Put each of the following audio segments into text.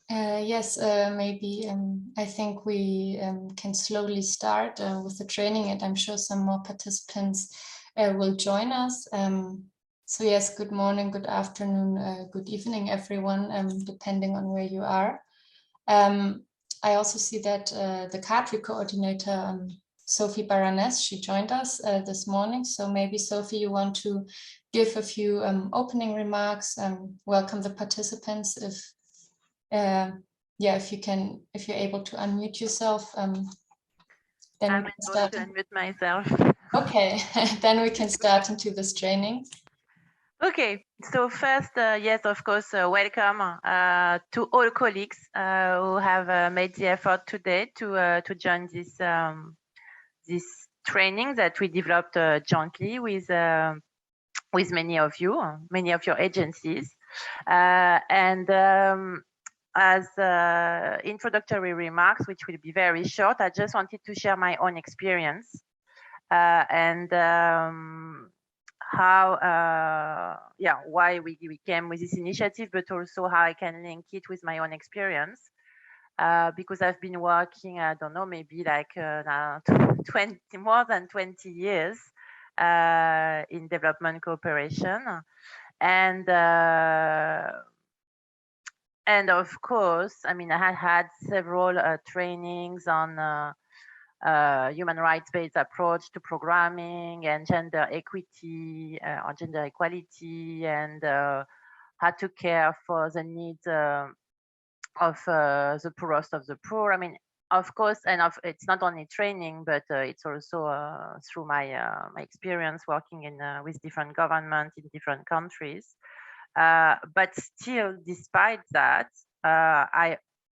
Yes, maybe I think we can slowly start with the training, and I'm sure some more participants will join us. So yes, good morning, good afternoon, good evening, everyone, depending on where you are. I also see that the CADRI coordinator, Sophie Baroness, she joined us this morning. So maybe, Sophie, you want to give a few opening remarks, welcome the participants if yeah, if you're able to unmute yourself, then I'm we can able start. to unmute myself. Okay, then we can start into this training. Okay, so first, yes, of course, welcome to all colleagues who have made the effort today to join this training that we developed jointly with many of you, many of your agencies, and as introductory remarks, which will be very short, I just wanted to share my own experience and how, why we came with this initiative, but also how I can link it with my own experience. Because I've been working, I don't know, maybe like now 20, more than 20 years in development cooperation. And of course, I mean, I had several trainings on human rights-based approach to programming and gender equity or gender equality, and how to care for the needs of the poorest of the poor. I mean, of course, and it's not only training, but it's also through my my experience working in with different governments in different countries. But still, despite that, I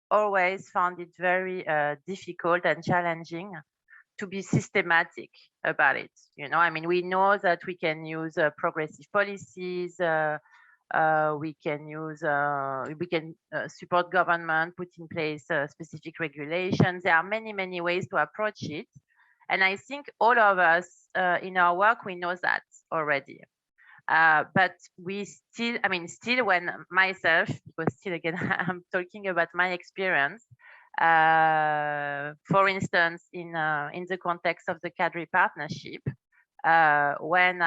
always found it very difficult and challenging to be systematic about it. You know, I mean, we know that we can use progressive policies, we can use, support government, put in place specific regulations. There are many, many ways to approach it. And I think all of us in our work, we know that already. But we still, I mean, still when myself, because still again, I'm talking about my experience, for instance, in the context of the CADRI partnership, when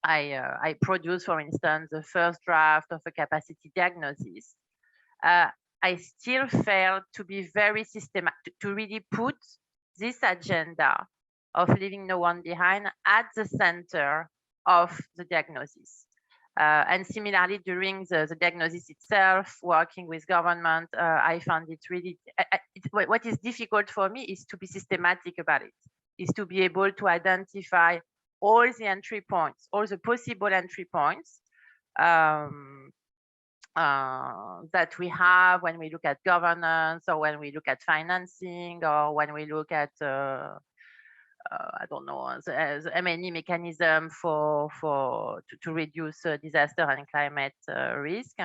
I produce, for instance, the first draft of a capacity diagnosis, I still failed to be very systematic, to really put this agenda of leaving no one behind at the center of the diagnosis. And similarly, during the diagnosis itself, working with government, I found it really, what is difficult for me is to be systematic about it, is to be able to identify all the entry points, all the possible entry points that we have when we look at governance, or when we look at financing, or when we look at I don't know, the M&E mechanism to reduce disaster and climate risk.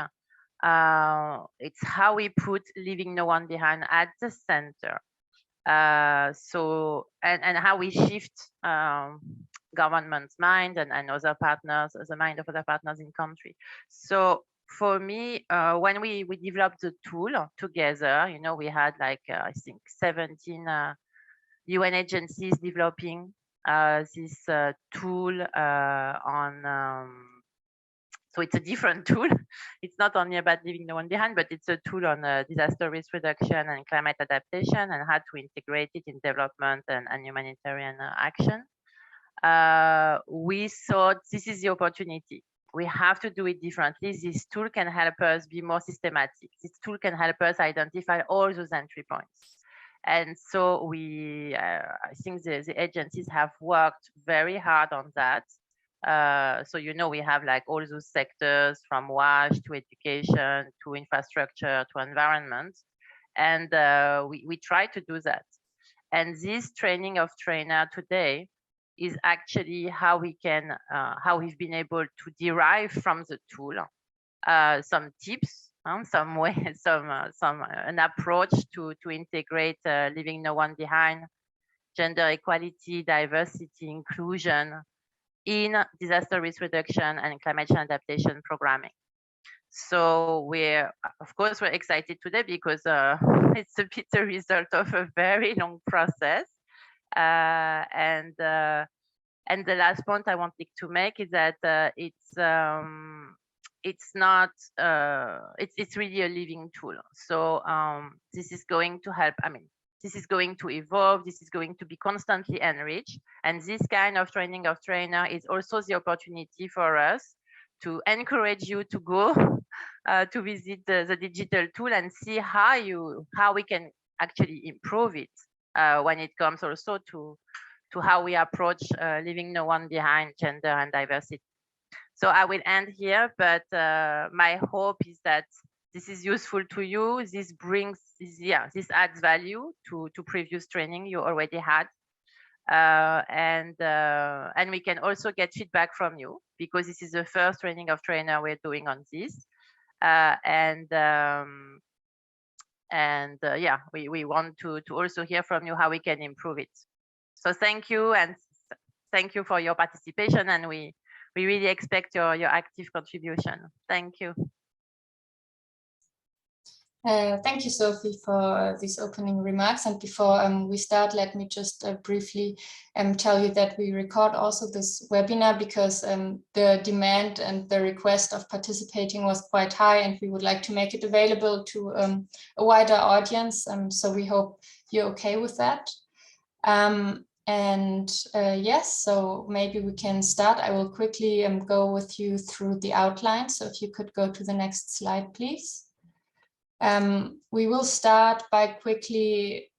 It's how we put leaving no one behind at the center. So and how we shift government's mind and other partners, the mind of other partners in country. So for me, when we developed the tool together, you know, we had like I think 17 UN agencies developing this tool on. So it's a different tool. It's not only about leaving no one behind, but it's a tool on disaster risk reduction and climate adaptation, and how to integrate it in development and humanitarian action. We thought this is the opportunity. We have to do it differently. This tool can help us be more systematic. This tool can help us identify all those entry points. And so I think the agencies have worked very hard on that. So, you know, we have like all those sectors from WASH to education, to infrastructure, to environment. And we try to do that. And this training of trainer today is actually how we can, how we've been able to derive from the tool some tips, some way, an approach to integrate leaving no one behind, gender equality, diversity, inclusion in disaster risk reduction and climate change adaptation programming. So of course, we're excited today because it's a bit the result of a very long process. And the last point I wanted to make is that it's not it's really a living tool. So this is going to help. I mean, this is going to evolve. This is going to be constantly enriched. And this kind of training of trainer is also the opportunity for us to encourage you to go to visit the digital tool and see how we can actually improve it when it comes also to how we approach leaving no one behind, gender and diversity. So I will end here, but my hope is that this is useful to you. This adds value to previous training you already had. And we can also get feedback from you because this is the first training of trainer we're doing on this. We want to also hear from you how we can improve it. So thank you, and thank you for your participation, and we really expect your active contribution. Thank you. Thank you, Sophie, for these opening remarks. And before we start, let me just briefly tell you that we record also this webinar because the demand and the request of participating was quite high, and we would like to make it available to a wider audience. So we hope you're okay with that. Yes, so maybe we can start. I will quickly go with you through the outline. So if you could go to the next slide, please. We will start by quickly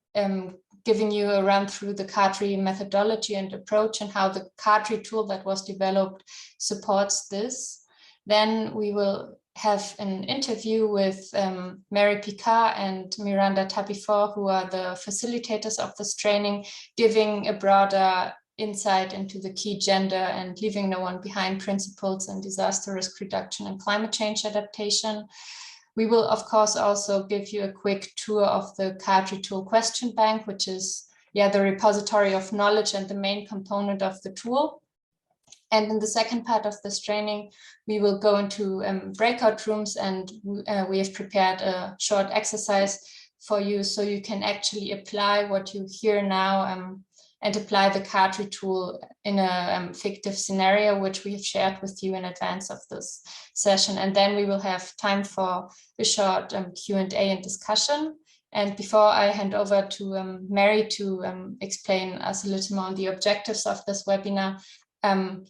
giving you a run through the CADRI methodology and approach and how the CADRI tool that was developed supports this. Then we will have an interview with Mary Picard and Miranda Tabifor, who are the facilitators of this training, giving a broader insight into the key gender and leaving no one behind principles in disaster risk reduction and climate change adaptation. We will, of course, also give you a quick tour of the CADRI tool question bank, which is the repository of knowledge and the main component of the tool. And in the second part of this training, we will go into breakout rooms, and we have prepared a short exercise for you so you can actually apply what you hear now and apply the CADRI tool in a fictive scenario, which we have shared with you in advance of this session. And then we will have time for a short Q&A and discussion. And before I hand over to Mary to explain us a little more on the objectives of this webinar,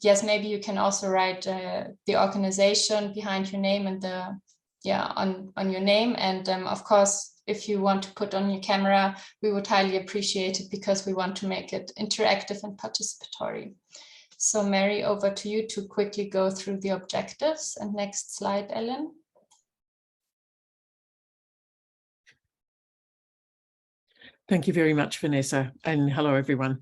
yes, maybe you can also write the organization behind your name and on your name. And of course, if you want to put on your camera, we would highly appreciate it because we want to make it interactive and participatory. So Mary, over to you to quickly go through the objectives. And next slide, Ellen. Thank you very much, Vanessa, and hello, everyone.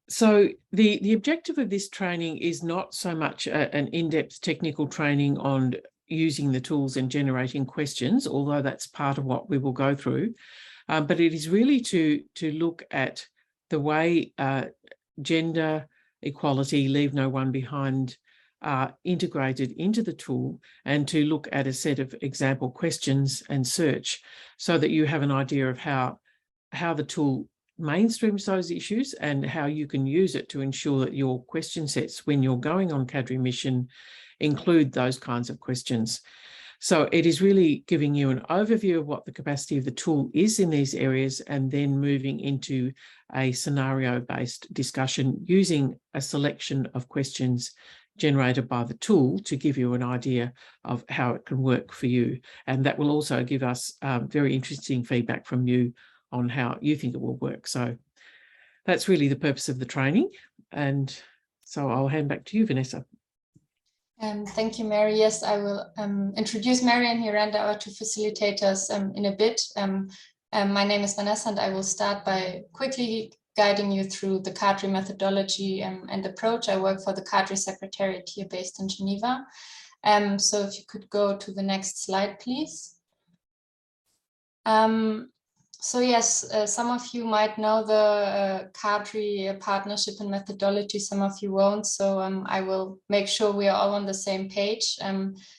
So the objective of this training is not so much an in-depth technical training on using the tools and generating questions, although that's part of what we will go through, but it is really to look at the way gender equality, leave no one behind, are integrated into the tool, and to look at a set of example questions and search so that you have an idea of how the tool mainstreams those issues and how you can use it to ensure that your question sets when you're going on CADRI mission include those kinds of questions. So it is really giving you an overview of what the capacity of the tool is in these areas, and then moving into a scenario-based discussion using a selection of questions generated by the tool to give you an idea of how it can work for you. And that will also give us very interesting feedback from you on how you think it will work. So that's really the purpose of the training. And so I'll hand back to you, Vanessa. Thank you, Mary. Yes, I will introduce Mary and Miranda, our two facilitators, in a bit. My name is Vanessa, and I will start by quickly guiding you through the CADRI methodology and approach. I work for the CADRI Secretariat here based in Geneva. So if you could go to the next slide, please. So yes, some of you might know the CADRI partnership and methodology, some of you won't. So I will make sure we are all on the same page.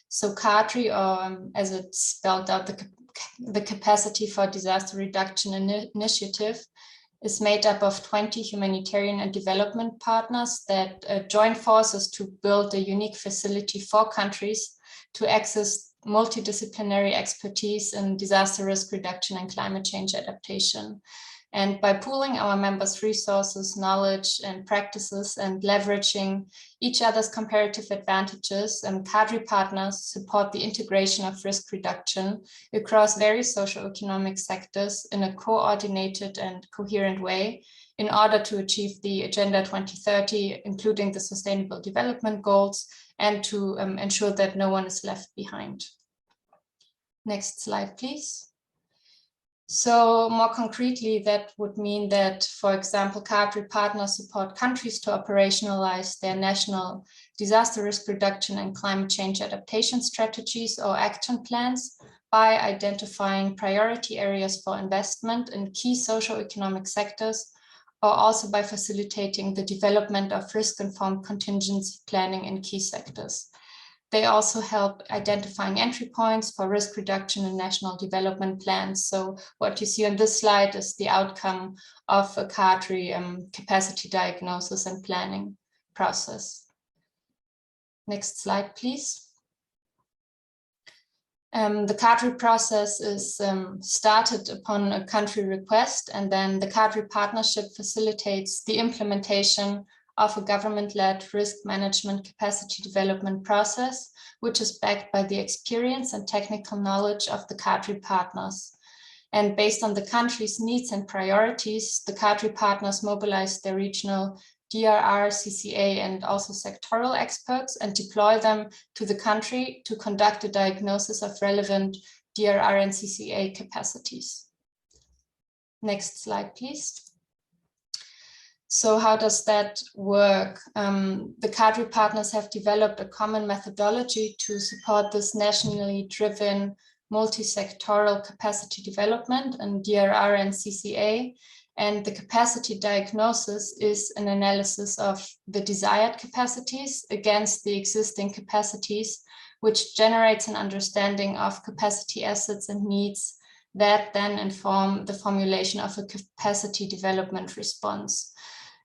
So CADRI, or as it's spelled out, the Capacity for Disaster Reduction Initiative, is made up of 20 humanitarian and development partners that join forces to build a unique facility for countries to access multidisciplinary expertise in disaster risk reduction and climate change adaptation. And by pooling our members' resources, knowledge, and practices, and leveraging each other's comparative advantages, CADRI partners support the integration of risk reduction across various socio-economic sectors in a coordinated and coherent way in order to achieve the Agenda 2030, including the Sustainable Development Goals, and to ensure that no one is left behind. Next slide, please. So more concretely, that would mean that, for example, CADRI partners support countries to operationalize their national disaster risk reduction and climate change adaptation strategies or action plans by identifying priority areas for investment in key socio-economic sectors, or also by facilitating the development of risk-informed contingency planning in key sectors. They also help identifying entry points for risk reduction in national development plans. So what you see on this slide is the outcome of a CADRI capacity diagnosis and planning process. Next slide, please. The CADRI process is started upon a country request, and then the CADRI partnership facilitates the implementation of a government-led risk management capacity development process, which is backed by the experience and technical knowledge of the CADRI partners. And based on the country's needs and priorities, the CADRI partners mobilize their regional DRR, CCA, and also sectoral experts and deploy them to the country to conduct a diagnosis of relevant DRR and CCA capacities. Next slide, please. So how does that work? The CADRI partners have developed a common methodology to support this nationally driven multi-sectoral capacity development in DRR and CCA. And the capacity diagnosis is an analysis of the desired capacities against the existing capacities, which generates an understanding of capacity assets and needs that then inform the formulation of a capacity development response.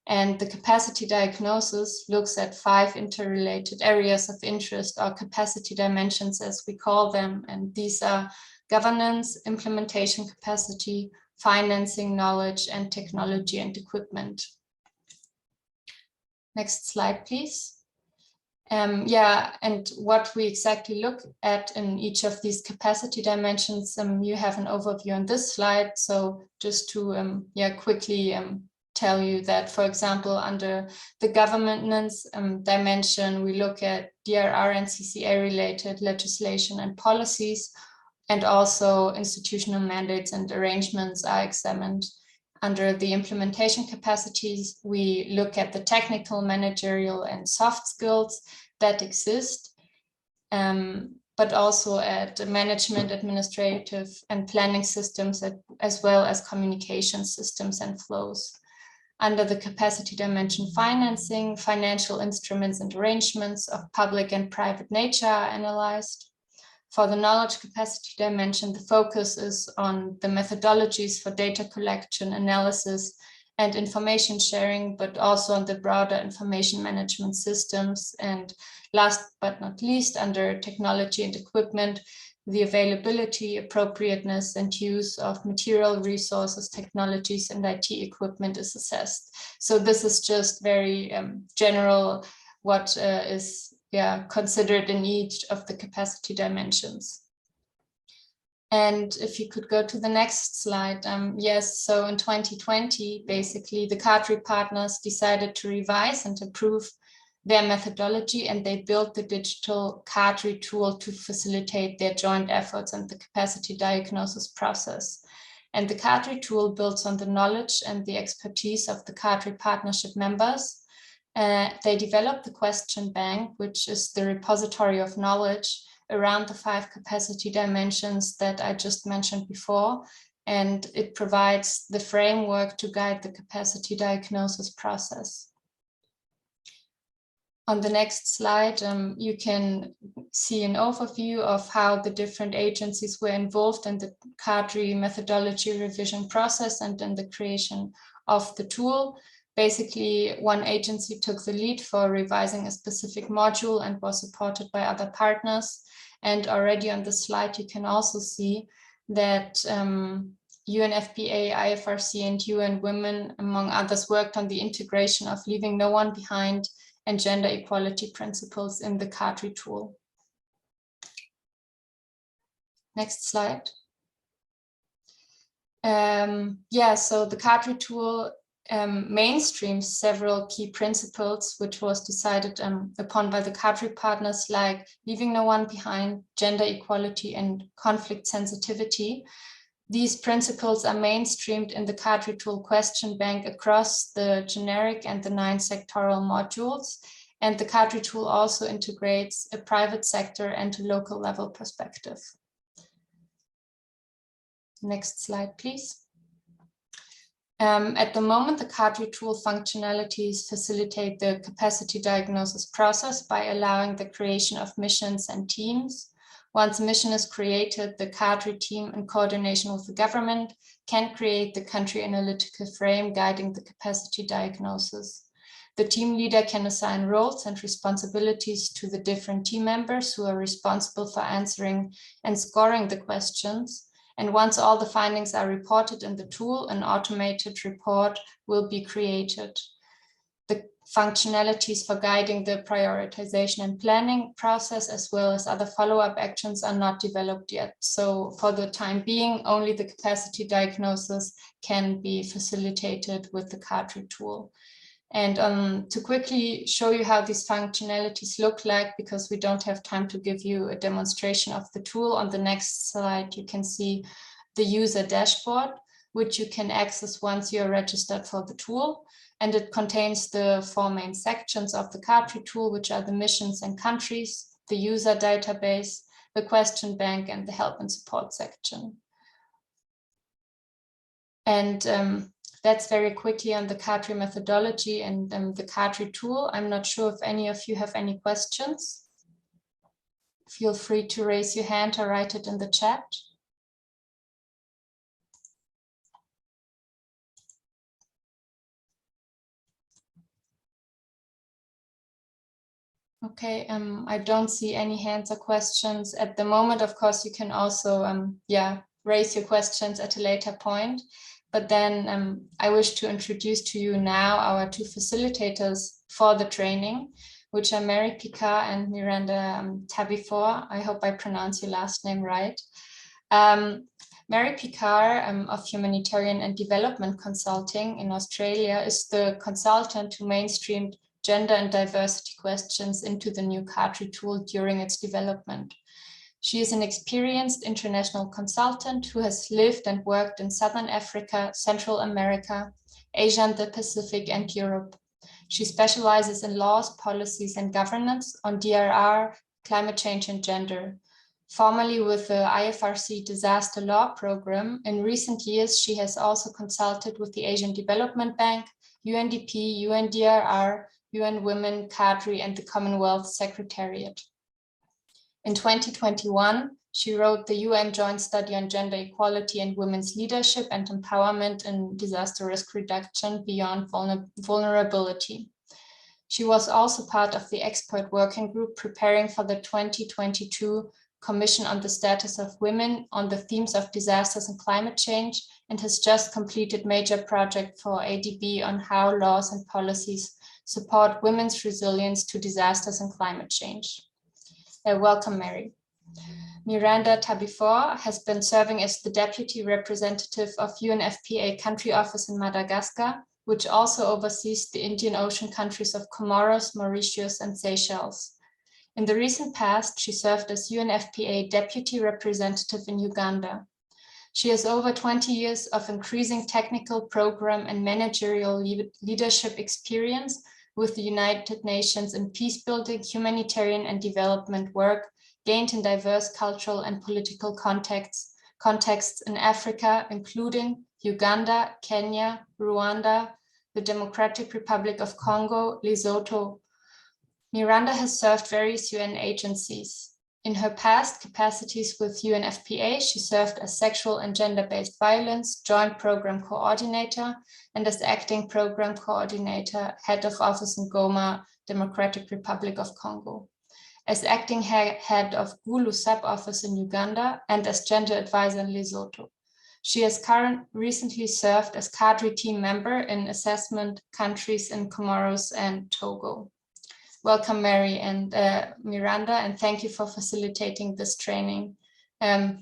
And the capacity diagnosis looks at 5 interrelated areas of interest, or capacity dimensions as we call them. And these are governance, implementation capacity, financing, knowledge, and technology and equipment. Next slide, please. And what we exactly look at in each of these capacity dimensions, you have an overview on this slide. So just to quickly tell you that, for example, under the governance dimension, we look at DRR and CCA related legislation and policies, and also institutional mandates and arrangements are examined. Under the implementation capacities, we look at the technical, managerial, and soft skills that exist, but also at management, administrative, and planning systems, as well as communication systems and flows. Under the capacity dimension financing, financial instruments and arrangements of public and private nature are analyzed. For the knowledge capacity dimension, the focus is on the methodologies for data collection, analysis, and information sharing, but also on the broader information management systems. And last but not least, under technology and equipment, the availability, appropriateness, and use of material resources, technologies, and IT equipment is assessed. So this is just very general what is considered in each of the capacity dimensions. And if you could go to the next slide. Yes, so in 2020, basically, the CADRI partners decided to revise and improve their methodology, and they built the digital CADRI tool to facilitate their joint efforts and the capacity diagnosis process. And the CADRI tool builds on the knowledge and the expertise of the CADRI partnership members. They developed the question bank, which is the repository of knowledge around the 5 capacity dimensions that I just mentioned before. and it provides the framework to guide the capacity diagnosis process. On the next slide, you can see an overview of how the different agencies were involved in the CADRI methodology revision process and in the creation of the tool. Basically, one agency took the lead for revising a specific module and was supported by other partners. And already on the slide, you can also see that UNFPA, IFRC, and UN Women, among others, worked on the integration of leaving no one behind and gender equality principles in the CADRI tool. Next slide. So the CADRI tool mainstreams several key principles, which was decided upon by the CADRI partners, like leaving no one behind, gender equality, and conflict sensitivity. These principles are mainstreamed in the CADRI tool question bank across the generic and the 9 sectoral modules. And the CADRI tool also integrates a private sector and a local level perspective. Next slide, please. At the moment, the CADRI tool functionalities facilitate the capacity diagnosis process by allowing the creation of missions and teams. Once a mission is created, the CADRI team, in coordination with the government, can create the country analytical frame guiding the capacity diagnosis. The team leader can assign roles and responsibilities to the different team members who are responsible for answering and scoring the questions. And once all the findings are reported in the tool, an automated report will be created. The functionalities for guiding the prioritization and planning process, as well as other follow-up actions, are not developed yet. So for the time being, only the capacity diagnosis can be facilitated with the CADRI tool. And to quickly show you how these functionalities look like, because we don't have time to give you a demonstration of the tool, on the next slide you can see the user dashboard, which you can access once you're registered for the tool. And it contains the 4 main sections of the CADRI tool, which are the missions and countries, the user database, the question bank, and the help and support section. And that's very quickly on the CADRI methodology and the CADRI tool. I'm not sure if any of you have any questions. Feel free to raise your hand or write it in the chat. Okay, I don't see any hands or questions at the moment. Of course, you can also raise your questions at a later point. But then I wish to introduce to you now our 2 facilitators for the training, which are Mary Picard and Miranda Tabifor. I hope I pronounce your last name right. Mary Picard of Humanitarian and Development Consulting in Australia is the consultant who mainstreamed gender and diversity questions into the new CADRI tool during its development. She is an experienced international consultant who has lived and worked in Southern Africa, Central America, Asia and the Pacific, and Europe. She specializes in laws, policies, and governance on DRR, climate change, and gender. Formerly with the IFRC Disaster Law Program, in recent years she has also consulted with the Asian Development Bank, UNDP, UNDRR, UN Women, CADRI, and the Commonwealth Secretariat. In 2021, she wrote the UN Joint Study on Gender Equality and Women's Leadership and Empowerment in Disaster Risk Reduction Beyond Vulnerability. She was also part of the expert working group preparing for the 2022 Commission on the Status of Women on the themes of disasters and climate change, and has just completed major project for ADB on how laws and policies support women's resilience to disasters and climate change. Welcome, Mary. Miranda Tabifor has been serving as the Deputy Representative of UNFPA Country Office in Madagascar, which also oversees the Indian Ocean countries of Comoros, Mauritius, and Seychelles. In the recent past, she served as UNFPA Deputy Representative in Uganda. She has over 20 years of increasing technical program and managerial leadership experience with the United Nations in peacebuilding, humanitarian, and development work gained in diverse cultural and political contexts, contexts in Africa, including Uganda, Kenya, Rwanda, the Democratic Republic of Congo, Lesotho. Miranda has served various UN agencies. In her past capacities with UNFPA, she served as Sexual and Gender-Based Violence Joint Program Coordinator and as Acting Program Coordinator, Head of Office in Goma, Democratic Republic of Congo, as Acting Head of Gulu Sub-Office in Uganda, and as Gender Advisor in Lesotho. She has recently served as CADRI team member in assessment countries in Comoros and Togo. Welcome, Mary and Miranda, and thank you for facilitating this training.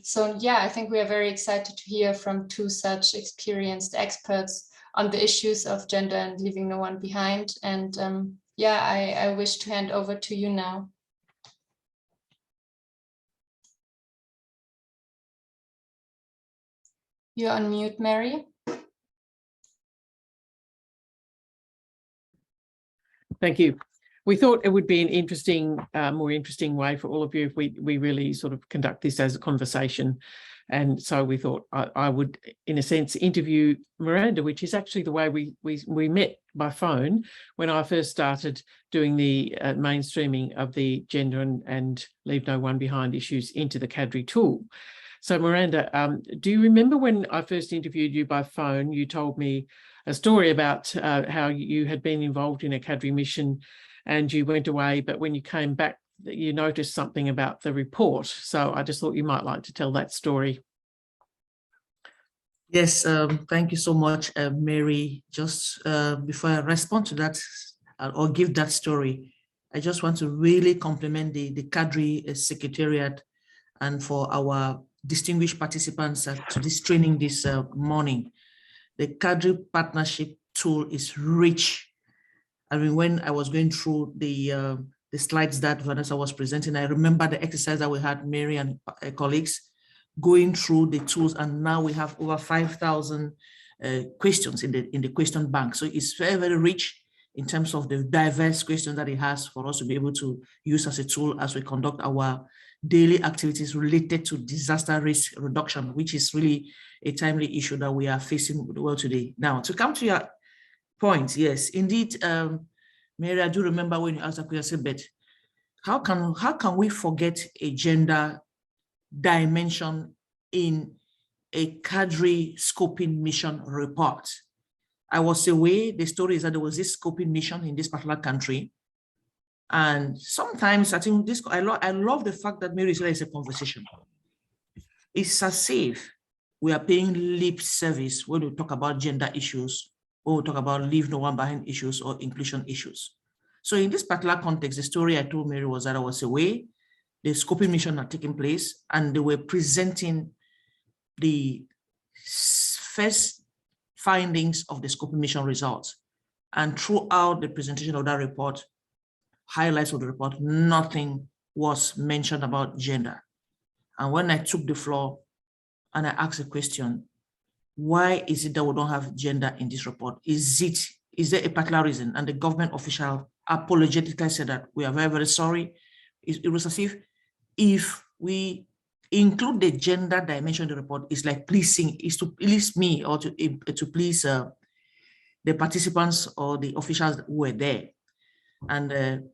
So yeah, I think we are very excited to hear from two such experienced experts on the issues of gender and leaving no one behind. And yeah, I wish to hand over to you now. You're on mute, Mary. Thank you. We thought it would be an interesting, more interesting way for all of you if we really sort of conduct this as a conversation. And so we thought I would, in a sense, interview Miranda, which is actually the way we met by phone when I first started doing the mainstreaming of the gender and leave no one behind issues into the CADRI tool. So Miranda, do you remember when I first interviewed you by phone, you told me a story about how you had been involved in a CADRI mission and you went away, but when you came back, you noticed something about the report. So I just thought you might like to tell that story. Yes, thank you so much, Mary. Just before I respond to that or give that story, I just want to really compliment the CADRI Secretariat and for our distinguished participants to this training this morning. The CADRI partnership tool is rich. I mean, when I was going through the slides that Vanessa was presenting, I remember the exercise that we had, Mary and colleagues, going through the tools, and now we have over 5,000 questions in the question bank. So it's very, very rich in terms of the diverse questions that it has for us to be able to use as a tool as we conduct our daily activities related to disaster risk reduction, which is really a timely issue that we are facing with the world today. Now, to come to your point, yes, indeed, Mary, I do remember when you asked that question, but how can we forget a gender dimension in a CADRI scoping mission report? I was away. The story is that there was this scoping mission in this particular country. And sometimes I think this, I love the fact that Mary said it's a conversation. It's as if we are paying lip service when we talk about gender issues, or we talk about leave no one behind issues or inclusion issues. So in this particular context, the story I told Mary was that I was away, the scoping mission had taken place, and they were presenting the first findings of the scoping mission results. And throughout the presentation of that report, highlights of the report, nothing was mentioned about gender. And when I took the floor and I asked a question, why is it that we don't have gender in this report? Is there a particular reason? And the government official apologetically said that we are very, very sorry. It was as if we include the gender dimension in the report, it's like pleasing, is to please me or to please the participants or the officials who were there. And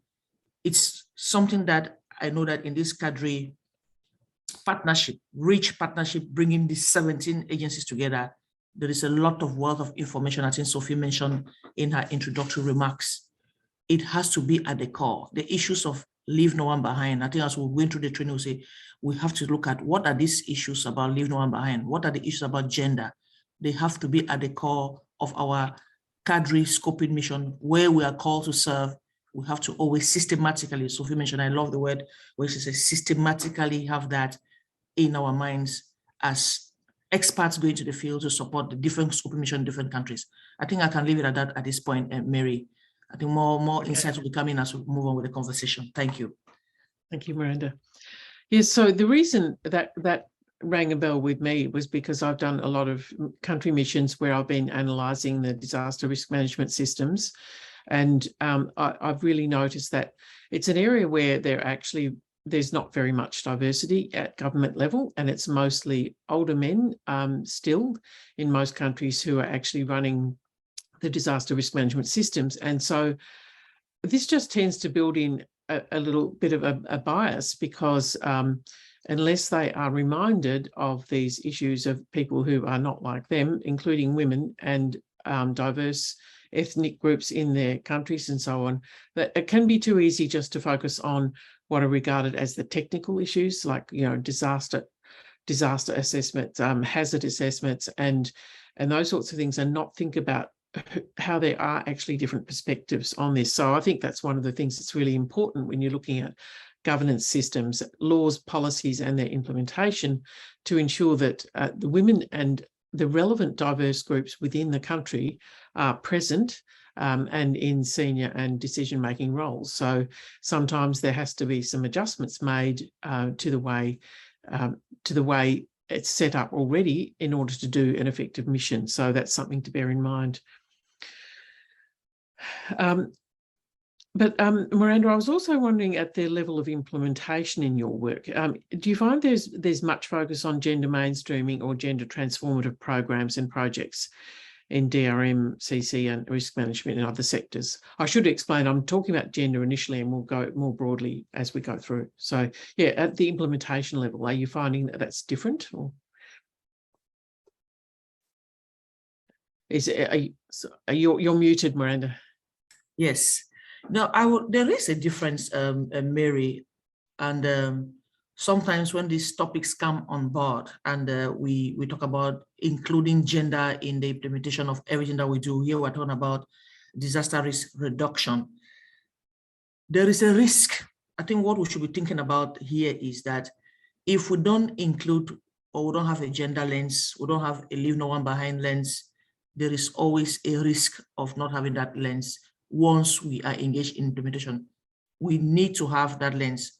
it's something that I know that in this CADRI partnership, rich partnership, bringing these 17 agencies together, there is a lot of wealth of information. I think Sophie mentioned in her introductory remarks. It has to be at the core. The issues of leave no one behind. I think as we went through the training, we say we have to look at what are these issues about leave no one behind. What are the issues about gender? They have to be at the core of our CADRI scoping mission, where we are called to serve. We have to always systematically, Sophie mentioned, I love the word where she says systematically have that in our minds as experts going to the field to support the different scoping mission in different countries. I think I can leave it at that at this point, Mary. I think more insights will be coming as we move on with the conversation. Thank you. Thank you, Miranda. Yes, so the reason that rang a bell with me was because I've done a lot of country missions where I've been analysing the disaster risk management systems. And I've really noticed that it's an area where there actually there's not very much diversity at government level, and it's mostly older men still in most countries who are actually running the disaster risk management systems. And so this just tends to build in a little bit of a bias, because unless they are reminded of these issues of people who are not like them, including women and diverse ethnic groups in their countries and so on, that it can be too easy just to focus on what are regarded as the technical issues, like, you know, disaster assessments, hazard assessments, and those sorts of things, and not think about how there are actually different perspectives on this. So I think that's one of the things that's really important when you're looking at governance systems, laws, policies, and their implementation, to ensure that the women and the relevant diverse groups within the country are present and in senior and decision-making roles. So sometimes there has to be some adjustments made to the way it's set up already in order to do an effective mission. So that's something to bear in mind. But Miranda, I was also wondering at the level of implementation in your work, do you find there's much focus on gender mainstreaming or gender transformative programs and projects in DRM, CC and risk management in other sectors? I should explain, I'm talking about gender initially, and we'll go more broadly as we go through. So yeah, at the implementation level, are you finding that that's different? Or you're muted, Miranda? Yes. No, there is a difference, Mary, and sometimes when these topics come on board and we talk about including gender in the implementation of everything that we do, here we're talking about disaster risk reduction. There is a risk. I think what we should be thinking about here is that if we don't include, or we don't have a gender lens, we don't have a leave no one behind lens, there is always a risk of not having that lens. Once we are engaged in implementation, we need to have that lens.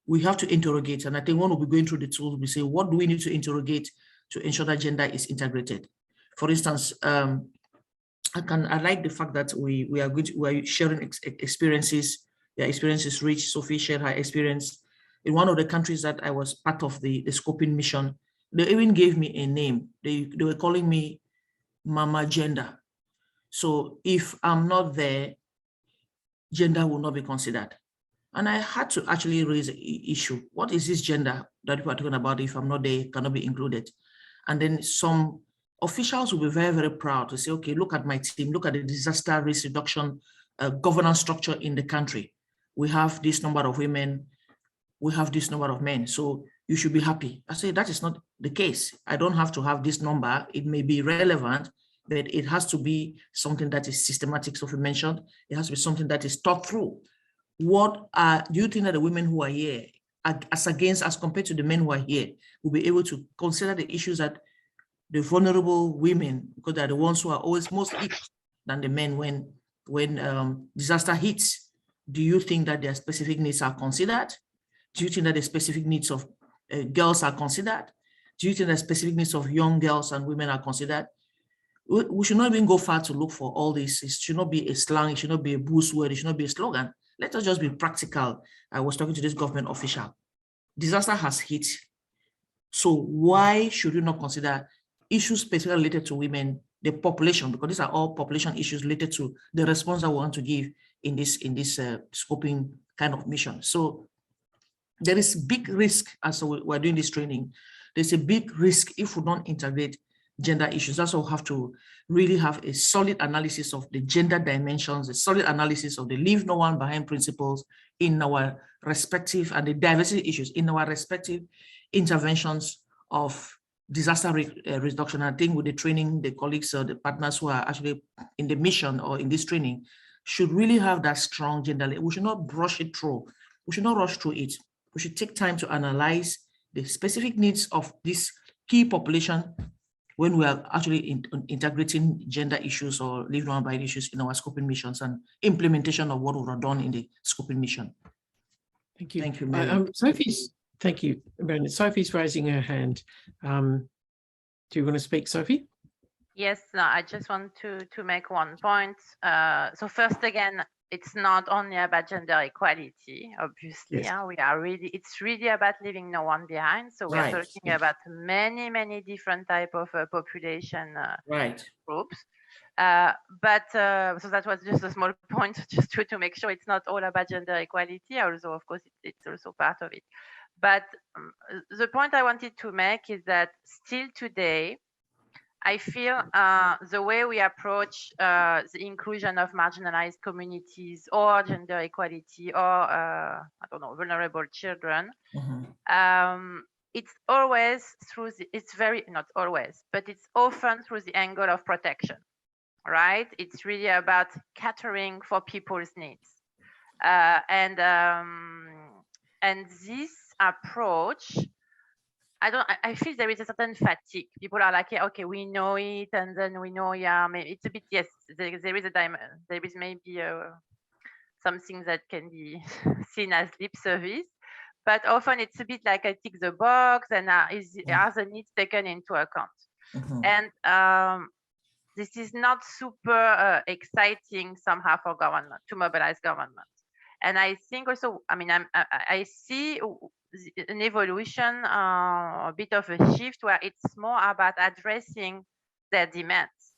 We have to interrogate, and I think when we'll be going through the tools, we say, what do we need to interrogate to ensure that gender is integrated? For instance, I like the fact that we are sharing experiences. Their experiences rich. Sophie shared her experience. In one of the countries that I was part of the scoping mission, they even gave me a name. They were calling me Mama Gender. So if I'm not there, gender will not be considered. And I had to actually raise an issue. What is this gender that people are talking about? If I'm not there, cannot be included. And then some officials will be very, very proud to say, okay, look at my team, look at the disaster risk reduction governance structure in the country. We have this number of women, we have this number of men, so you should be happy. I say that is not the case. I don't have to have this number. It may be relevant, but it has to be something that is systematic. Sophie mentioned, it has to be something that is thought through. What do you think that the women who are here, as compared to the men who are here, will be able to consider the issues that the vulnerable women, because they're the ones who are always most hit than the men when disaster hits? Do you think that their specific needs are considered? Do you think that the specific needs of girls are considered? Do you think the specific needs of young girls and women are considered? We should not even go far to look for all this. It should not be a slang, it should not be a buzzword, it should not be a slogan. Let us just be practical. I was talking to this government official. Disaster has hit. So why should you not consider issues specifically related to women, the population, because these are all population issues related to the response that we want to give in this scoping kind of mission. So there is big risk as we're doing this training. There's a big risk if we don't integrate gender issues. That's why we have to really have a solid analysis of the gender dimensions, a solid analysis of the leave no one behind principles in our respective, and the diversity issues in our respective interventions of disaster reduction. I think with the training, the colleagues or the partners who are actually in the mission or in this training should really have that strong gender. We should not brush it through. We should not rush through it. We should take time to analyze the specific needs of this key population when we are actually integrating gender issues or leave no one behind issues in our scoping missions and implementation of what we have done in the scoping mission. Thank you. Thank you, Mary. Thank you, Brandon. Sophie's raising her hand. Do you want to speak, Sophie? Yes, no, I just want to make one point. So first, again, it's not only about gender equality, obviously. Yes. It's really about leaving no one behind. So we are talking about many different type of population groups. So that was just a small point, just to make sure it's not all about gender equality, although of course it's also part of it. But the point I wanted to make is that still today, I feel the way we approach the inclusion of marginalized communities or gender equality or, I don't know, vulnerable children, it's always not always, but it's often through the angle of protection, right? It's really about catering for people's needs. And this approach, I feel there is a certain fatigue. People are like, yeah, okay, we know it, and then we know, yeah, maybe it's a bit, yes, there is maybe something that can be seen as lip service, but often it's a bit like I tick the box and are the needs taken into account. And this is not super exciting somehow for government, to mobilize government. And I think also, I mean, I see an evolution, a bit of a shift where it's more about addressing their demands.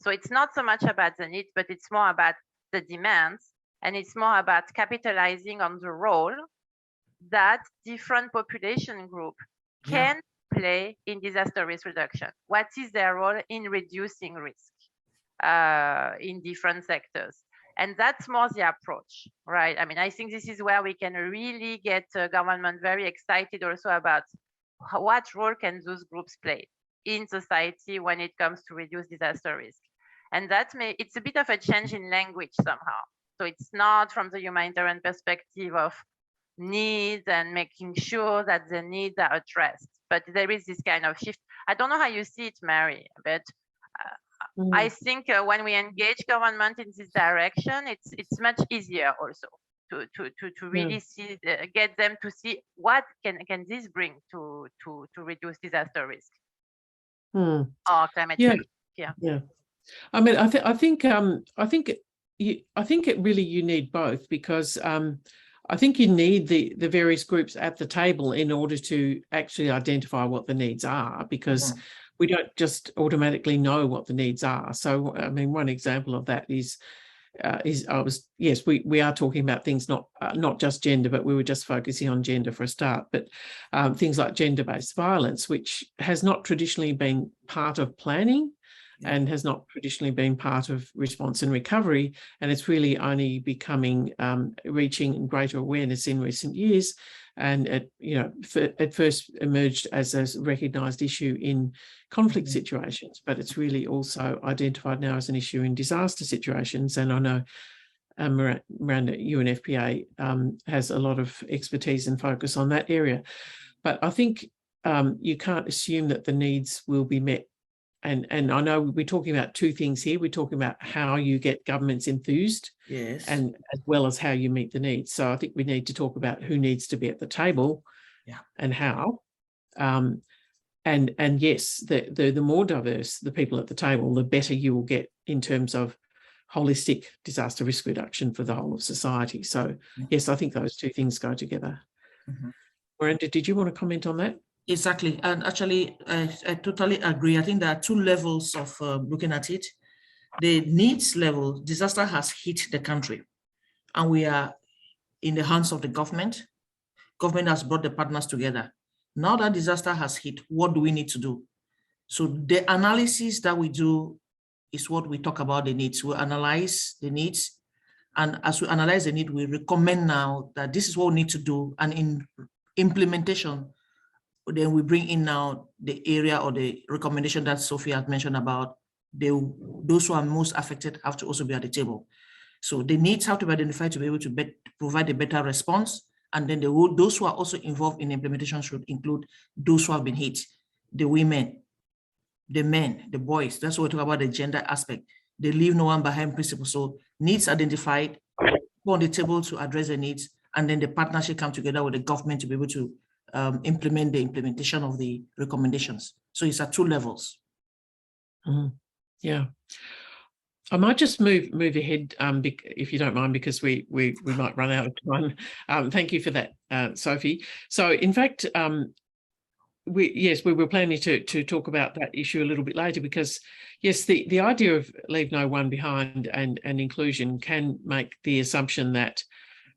So it's not so much about the needs, but it's more about the demands, and it's more about capitalizing on the role that different population group can play in disaster risk reduction. What is their role in reducing risk in different sectors? And that's more the approach, right? I mean, I think this is where we can really get government very excited also about what role can those groups play in society when it comes to reduce disaster risk. And it's a bit of a change in language somehow. So it's not from the humanitarian perspective of needs and making sure that the needs are addressed, but there is this kind of shift. I don't know how you see it, Mary, but I think when we engage government in this direction, it's much easier also to really see, get them to see what can this bring to reduce disaster risk or climate change. Yeah. I mean, I think you need both, because I think you need the various groups at the table in order to actually identify what the needs are, because we don't just automatically know what the needs are. So, I mean, one example of that is we are talking about things not just gender, but we were just focusing on gender for a start, but things like gender-based violence, which has not traditionally been part of planning and has not traditionally been part of response and recovery, and it's really only becoming reaching greater awareness in recent years. And it first emerged as a recognised issue in conflict situations, but it's really also identified now as an issue in disaster situations. And I know Miranda, UNFPA has a lot of expertise and focus on that area. But I think you can't assume that the needs will be met. And I know we're talking about two things here. We're talking about how you get governments enthused, and as well as how you meet the needs. So I think we need to talk about who needs to be at the table, and how. And yes, the more diverse the people at the table, the better you will get in terms of holistic disaster risk reduction for the whole of society. So yes, I think those two things go together. Miranda, did you want to comment on that? Exactly. And actually, I totally agree. I think there are two levels of looking at it. The needs level, disaster has hit the country, and we are in the hands of the government. Government has brought the partners together. Now that disaster has hit, what do we need to do? So the analysis that we do is what we talk about the needs. We analyze the needs, and as we analyze the need, we recommend now that this is what we need to do. And in implementation, then we bring in now the area or the recommendation that Sophie had mentioned about those who are most affected have to also be at the table. So the needs have to be identified to be able to provide a better response. And then those who are also involved in implementation should include those who have been hit, the women, the men, the boys. That's what we talk about, the gender aspect. They leave no one behind principle. So needs identified, on the table to address the needs, and then the partnership come together with the government to be able to implement the implementation of the recommendations. So it's at two levels. Yeah. I might just move ahead, if you don't mind, because we might run out of time. Thank you for that, Sophie. So, in fact, we were planning to talk about that issue a little bit later, because yes, the idea of leave no one behind and inclusion can make the assumption that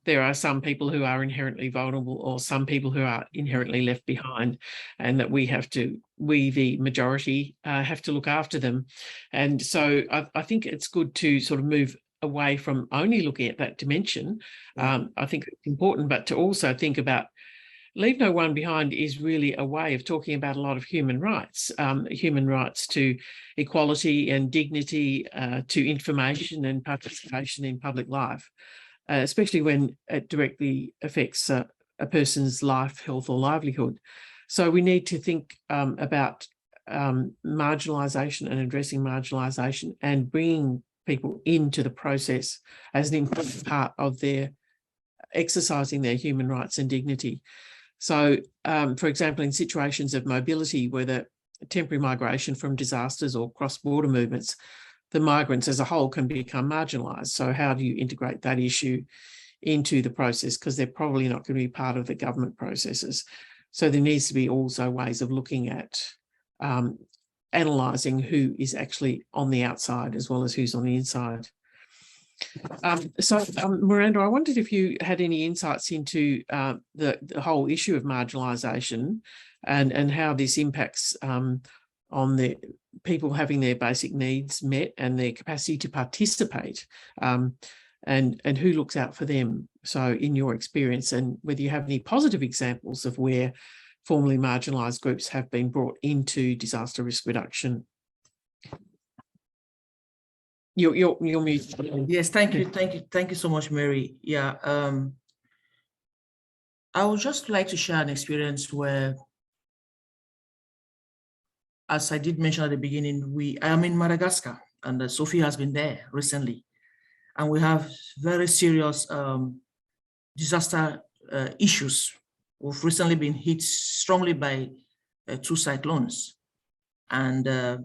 there are some people who are inherently vulnerable or some people who are inherently left behind, and that we, the majority, have to look after them. And so I think it's good to sort of move away from only looking at that dimension. I think it's important, but to also think about leave no one behind is really a way of talking about a lot of human rights to equality and dignity, to information and participation in public life, especially when it directly affects a person's life, health or livelihood. So we need to think about marginalisation and addressing marginalisation and bringing people into the process as an important part of their exercising their human rights and dignity. So, for example, in situations of mobility, whether temporary migration from disasters or cross-border movements, the migrants as a whole can become marginalised. So how do you integrate that issue into the process? Because they're probably not going to be part of the government processes. So there needs to be also ways of looking at analysing who is actually on the outside as well as who's on the inside. Miranda, I wondered if you had any insights into the whole issue of marginalisation and how this impacts on the people having their basic needs met and their capacity to participate, and who looks out for them. So in your experience, and whether you have any positive examples of where formerly marginalised groups have been brought into disaster risk reduction. You're muted. Yes, thank you so much, Mary. Yeah, I would just like to share an experience where, as I did mention at the beginning, I am in Madagascar, and Sophie has been there recently, and we have very serious disaster issues. We've recently been hit strongly by 2 cyclones, and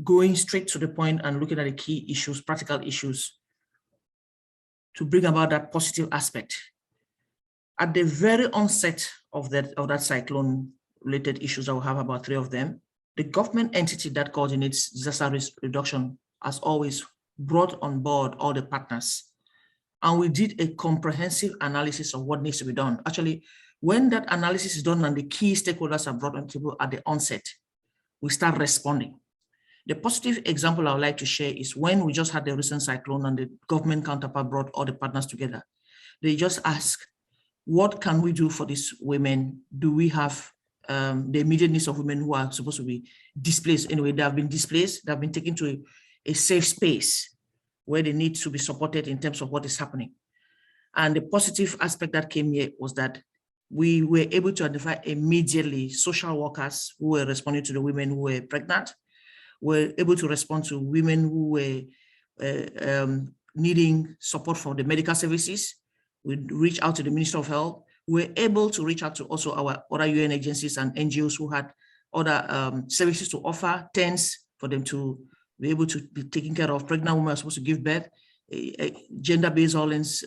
going straight to the point and looking at the key issues, practical issues, to bring about that positive aspect. At the very onset of that cyclone-related issues, I will have about 3 of them. The government entity that coordinates disaster risk reduction has always brought on board all the partners. And we did a comprehensive analysis of what needs to be done. Actually, when that analysis is done and the key stakeholders are brought on the table at the onset, we start responding. The positive example I would like to share is when we just had the recent cyclone and the government counterpart brought all the partners together. They just asked, what can we do for these women? Do we have the immediate needs of women who are supposed to be displaced? Anyway, they have been displaced, they have been taken to a safe space where they need to be supported in terms of what is happening. And the positive aspect that came here was that we were able to identify immediately social workers who were responding to the women who were pregnant, were able to respond to women who were needing support for the medical services. We reached out to the Ministry of Health. We were able to reach out to also our other UN agencies and NGOs who had other services to offer, tents for them to be able to be taking care of. Pregnant women are supposed to give birth, gender-based violence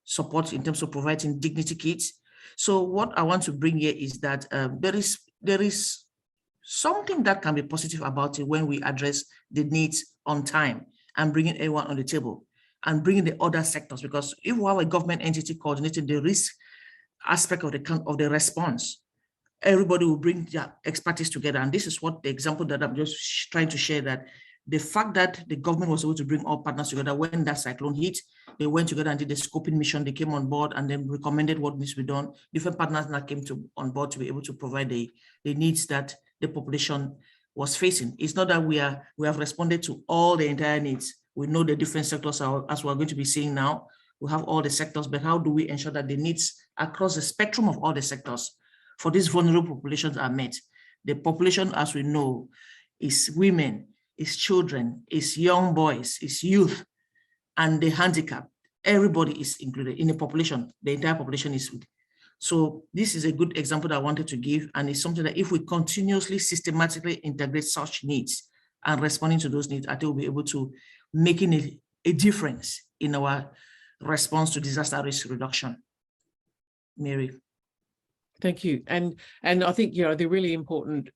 support in terms of providing dignity kits. So what I want to bring here is that there is something that can be positive about it when we address the needs on time and bringing everyone on the table and bringing the other sectors, because if we have a government entity coordinating the risk aspect of the response, everybody will bring their expertise together. And this is what the example that I'm just trying to share, that the fact that the government was able to bring all partners together when that cyclone hit, they went together and did the scoping mission, they came on board and then recommended what needs to be done. Different partners that came on board to be able to provide the needs that the population was facing. It's not that we have responded to all the entire needs. We know the different sectors are, as we're going to be seeing now. We have all the sectors, but how do we ensure that the needs across the spectrum of all the sectors for these vulnerable populations are met? The population, as we know, is women, is children, is young boys, is youth, and the handicapped. Everybody is included in the population. The entire population is with. So this is a good example that I wanted to give, and it's something that if we continuously systematically integrate such needs and responding to those needs, I think we'll be able to making a difference in our response to disaster risk reduction. Mary. Thank you. And I think, you know, the really important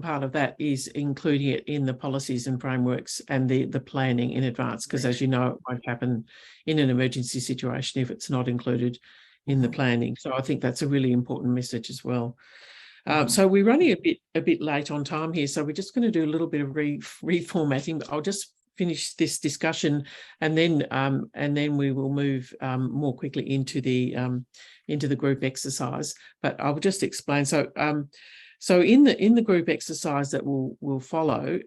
part of that is including it in the policies and frameworks and the planning in advance, because as you know, it won't happen in an emergency situation if it's not included in the planning. So I think that's a really important message as well. So we're running a bit late on time here, so we're just going to do a little bit of reformatting, but I'll just finish this discussion and then we will move more quickly into the group exercise. But I'll just explain. So in the group exercise that will follow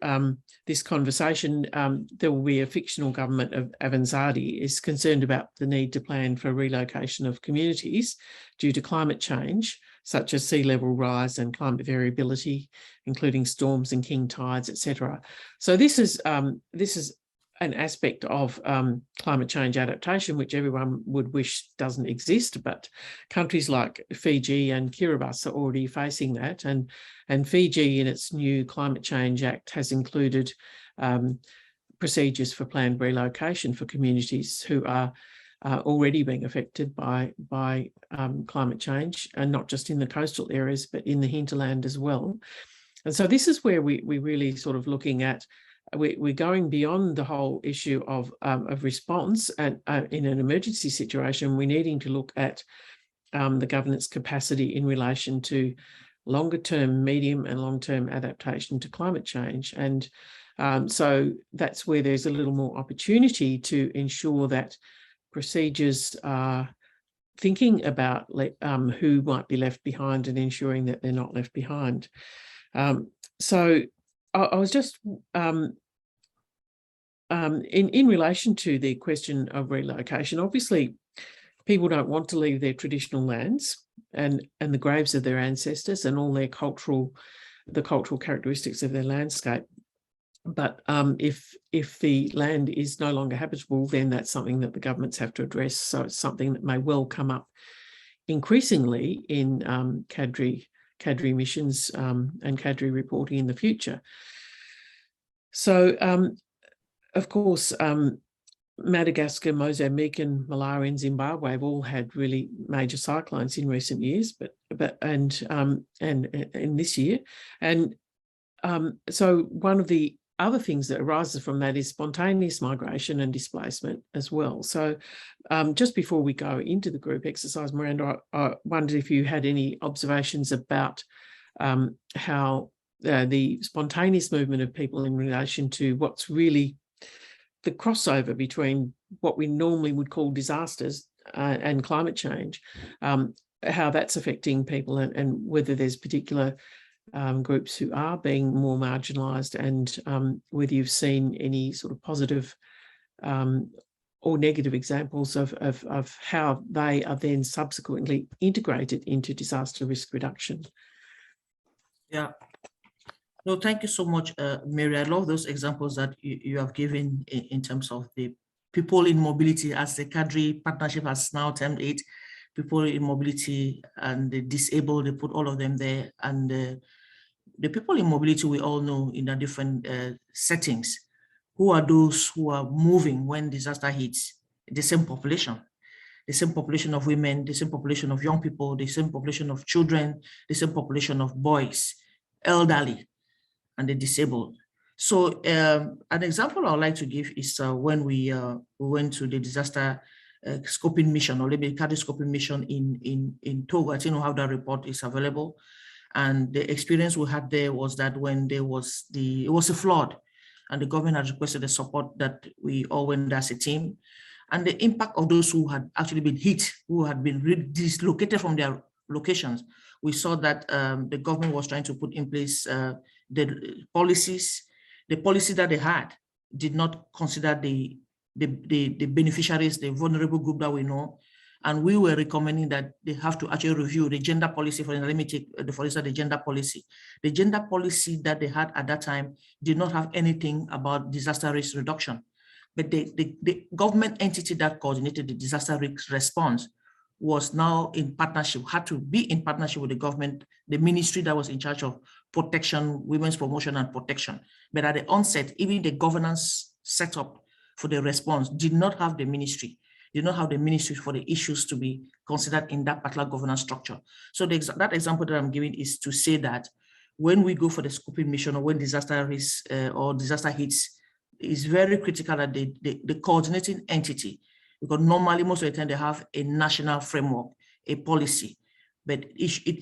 this conversation, there will be a fictional government of Avanzadi is concerned about the need to plan for relocation of communities due to climate change, such as sea level rise and climate variability, including storms and king tides, etc. So this is an aspect of climate change adaptation, which everyone would wish doesn't exist, but countries like Fiji and Kiribati are already facing that. And Fiji, in its new Climate Change Act, has included procedures for planned relocation for communities who are already being affected by climate change, and not just in the coastal areas, but in the hinterland as well. And so this is where we really sort of looking at, we're going beyond the whole issue of response, and in an emergency situation, we're needing to look at the governance capacity in relation to longer term, medium and long term adaptation to climate change. And so that's where there's a little more opportunity to ensure that procedures are thinking about who might be left behind and ensuring that they're not left behind. So I was just in relation to the question of relocation, obviously people don't want to leave their traditional lands and the graves of their ancestors and all their cultural characteristics of their landscape. But if the land is no longer habitable, then that's something that the governments have to address. So it's something that may well come up increasingly in CADRI missions and CADRI reporting in the future. So, of course, Madagascar, Mozambique and Malawi and Zimbabwe have all had really major cyclones in recent years, and in this year. And so one of the other things that arises from that is spontaneous migration and displacement as well. So just before we go into the group exercise, Miranda, I wondered if you had any observations about how the spontaneous movement of people in relation to what's really the crossover between what we normally would call disasters and climate change, how that's affecting people, and whether there's particular groups who are being more marginalised, and whether you've seen any sort of positive or negative examples of how they are then subsequently integrated into disaster risk reduction. Yeah. No, thank you so much, Mary. I love those examples that you have given in terms of the people in mobility, as the CADRI partnership has now termed it, people in mobility and the disabled, they put all of them there. And the people in mobility, we all know in the different settings, who are those who are moving when disaster hits? The same population of women, the same population of young people, the same population of children, the same population of boys, elderly, and the disabled. So an example I would like to give is when we went to the disaster scoping mission, or maybe CADRI scoping mission in Togo. I don't know how that report is available. And the experience we had there was that when there was it was a flood, and the government had requested the support that we all went as a team. And the impact of those who had actually been hit, who had been dislocated from their locations, we saw that the government was trying to put in place the policies that they had did not consider the beneficiaries, the vulnerable group that we know. And we were recommending that they have to actually review the gender policy. For instance, let me take, for instance, the gender policy. The gender policy that they had at that time did not have anything about disaster risk reduction. But the government entity that coordinated the disaster risk response was now in partnership, had to be in partnership with the government, the ministry that was in charge of protection, women's promotion and protection. But at the onset, even the governance set up for the response did not have the ministry, for the issues to be considered in that particular governance structure. So that example that I'm giving is to say that when we go for the scoping mission, or when disaster is or disaster hits, it's very critical that the coordinating entity, because normally most of the time they have a national framework, a policy, but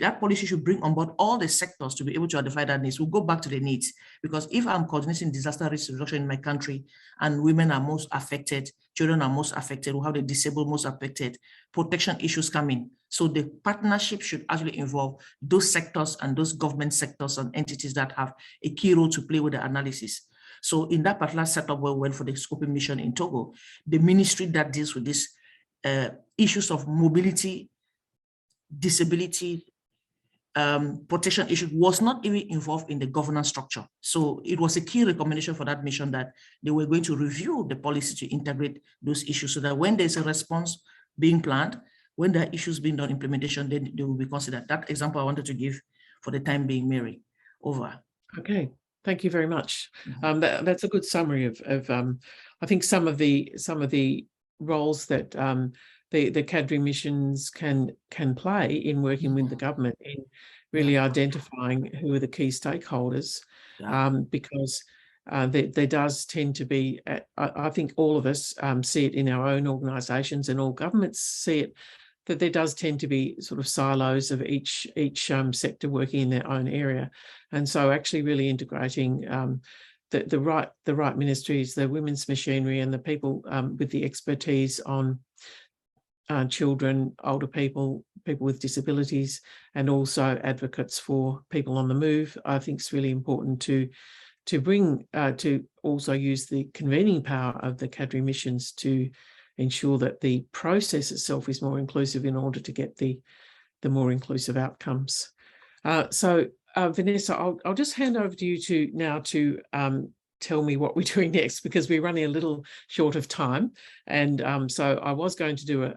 that policy should bring on board all the sectors to be able to identify that needs. We'll go back to the needs, because if I'm coordinating disaster risk reduction in my country and women are most affected, children are most affected, we'll have the disabled most affected, protection issues come in. So the partnership should actually involve those sectors and those government sectors and entities that have a key role to play with the analysis. So in that particular setup where we went for the scoping mission in Togo, the ministry that deals with these issues of mobility, disability, protection issue was not even involved in the governance structure. So it was a key recommendation for that mission that they were going to review the policy to integrate those issues, so that when there's a response being planned, when there are issues being done implementation, then they will be considered. That example I wanted to give for the time being, Mary. Over. Okay, thank you very much. That's a good summary of I think some of the roles that the CADRI missions can play in working with the government in really identifying who are the key stakeholders, because there does tend to be, I think all of us see it in our own organisations, and all governments see it, that there does tend to be sort of silos of each sector working in their own area. And so actually really integrating the right ministries, the women's machinery, and the people with the expertise on children, older people, people with disabilities, and also advocates for people on the move, I think is really important to bring, to also use the convening power of the CADRI missions to ensure that the process itself is more inclusive in order to get the more inclusive outcomes. So Vanessa, I'll just hand over to you now to tell me what we're doing next, because we're running a little short of time. And so I was going to do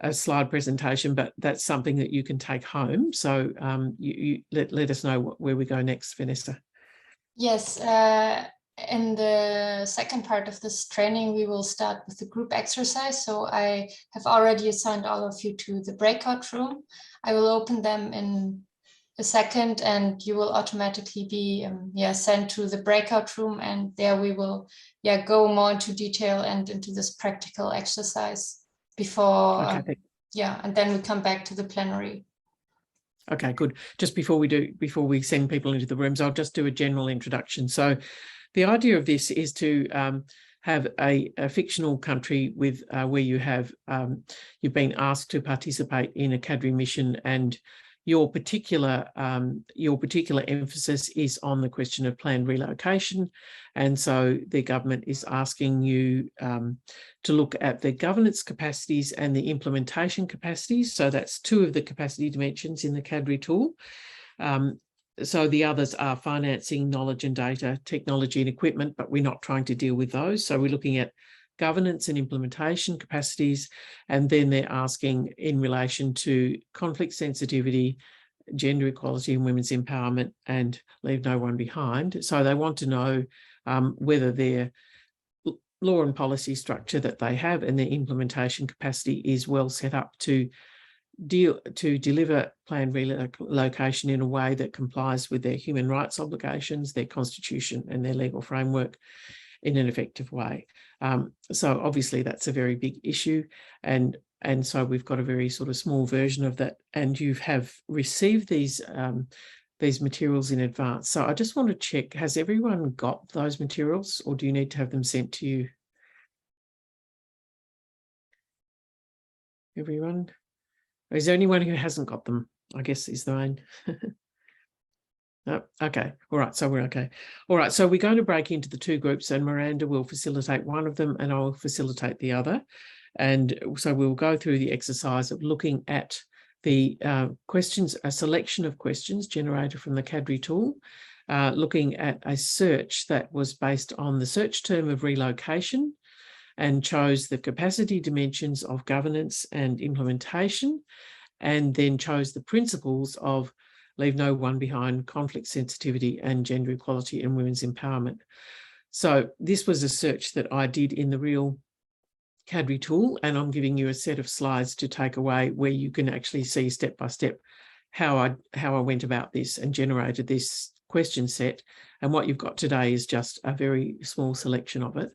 a slide presentation, but that's something that you can take home. So you let us know where we go next, Vanessa. Yes, in the second part of this training, we will start with the group exercise. So I have already assigned all of you to the breakout room. I will open them in a second, and you will automatically be sent to the breakout room, and there we will go more into detail and into this practical exercise before and then we come back to the plenary. Okay, good. Just before we send people into the rooms, I'll just do a general introduction. So the idea of this is to have a fictional country with where you have you've been asked to participate in a CADRI mission, and your particular emphasis is on the question of planned relocation. And so the government is asking you to look at the governance capacities and the implementation capacities. So that's two of the capacity dimensions in the CADRI tool. So the others are financing, knowledge and data, technology and equipment, but we're not trying to deal with those. So we're looking at governance and implementation capacities, and then they're asking in relation to conflict sensitivity, gender equality and women's empowerment, and leave no one behind. So they want to know whether their law and policy structure that they have and their implementation capacity is well set up to deliver planned relocation in a way that complies with their human rights obligations, their constitution and their legal framework in an effective way. So obviously that's a very big issue, and so we've got a very sort of small version of that, and you have received these materials in advance. So I just want to check, has everyone got those materials, or do you need to have them sent to you? Everyone? Or is there anyone who hasn't got them? I guess is the main. Oh, okay. All right. So we're okay. All right. So we're going to break into the two groups, and Miranda will facilitate one of them and I'll facilitate the other. And so we'll go through the exercise of looking at the questions, a selection of questions generated from the CADRI tool, looking at a search that was based on the search term of relocation and chose the capacity dimensions of governance and implementation, and then chose the principles of leave no one behind, conflict sensitivity and gender equality and women's empowerment. So this was a search that I did in the real CADRI tool, and I'm giving you a set of slides to take away where you can actually see step by step how I went about this and generated this question set. And what you've got today is just a very small selection of it.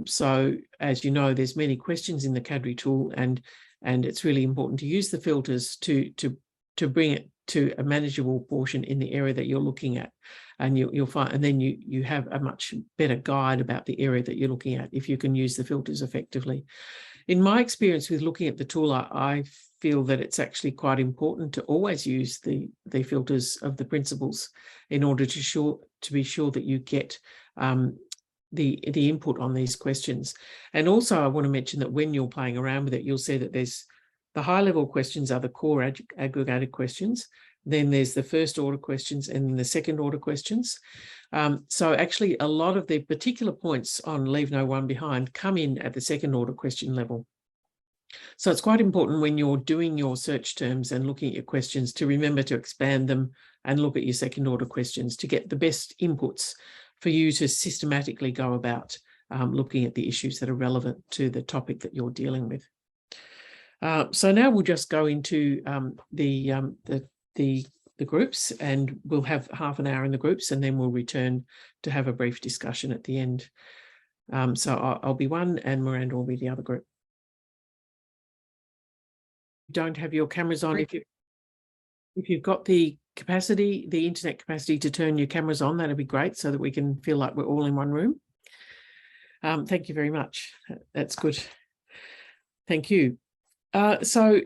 So as you know, there's many questions in the CADRI tool, and it's really important to use the filters to bring it to a manageable portion in the area that you're looking at. And you'll find, and then you have a much better guide about the area that you're looking at if you can use the filters effectively. In my experience with looking at the tool, I feel that it's actually quite important to always use the filters of the principles in order to be sure that you get the input on these questions. And also I want to mention that when you're playing around with it, you'll see that there's the high level questions are the core aggregated questions. Then there's the first order questions and then the second order questions. So actually a lot of the particular points on leave no one behind come in at the second order question level. So it's quite important when you're doing your search terms and looking at your questions to remember to expand them and look at your second order questions to get the best inputs for you to systematically go about looking at the issues that are relevant to the topic that you're dealing with. So now we'll just go into the groups, and we'll have half an hour in the groups, and then we'll return to have a brief discussion at the end. So I'll be one and Miranda will be the other group. Don't have your cameras on. If you've got the capacity, the internet capacity to turn your cameras on, that'd be great so that we can feel like we're all in one room. Thank you very much. That's good. Thank you. So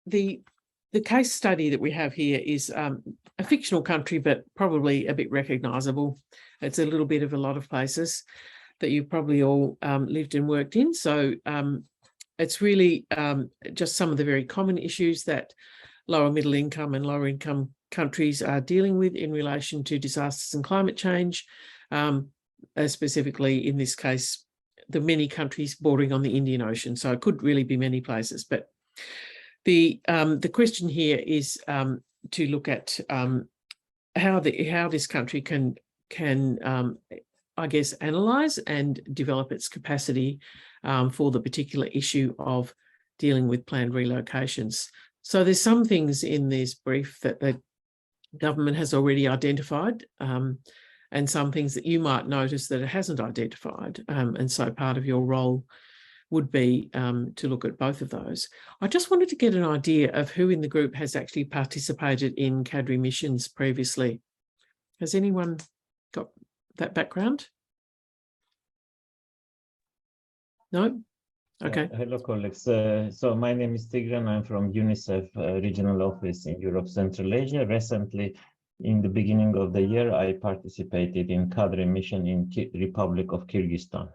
the case study that we have here is a fictional country, but probably a bit recognisable. It's a little bit of a lot of places that you've probably all lived and worked in. So it's really just some of the very common issues that lower middle income and lower income countries are dealing with in relation to disasters and climate change, specifically in this case, the many countries bordering on the Indian Ocean. So it could really be many places, but the question here is to look at how this country can I guess analyse and develop its capacity for the particular issue of dealing with planned relocations. So there's some things in this brief that the government has already identified, and some things that you might notice that it hasn't identified. And so part of your role would be to look at both of those. I just wanted to get an idea of who in the group has actually participated in CADRI missions previously. Has anyone got that background? No? Okay. Hello, colleagues. So my name is Tigran. I'm from UNICEF Regional Office in Europe, Central Asia. Recently, in the beginning of the year, I participated in CADRI mission in Republic of Kyrgyzstan.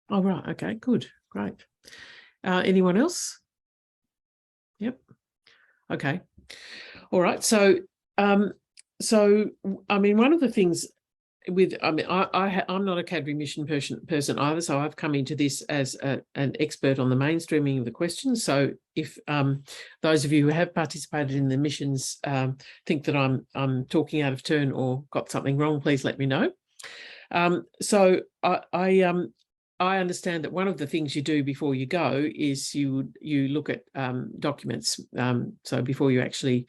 Oh, right. Okay, good. Great. Anyone else? Yep. Okay. All right. So, I mean, one of the things with, I mean, I'm not a CADRI mission person either, so I've come into this as an expert on the mainstreaming of the questions. So if those of you who have participated in the missions think that I'm talking out of turn or got something wrong, please let me know. So I understand that one of the things you do before you go is you look at documents. So before you actually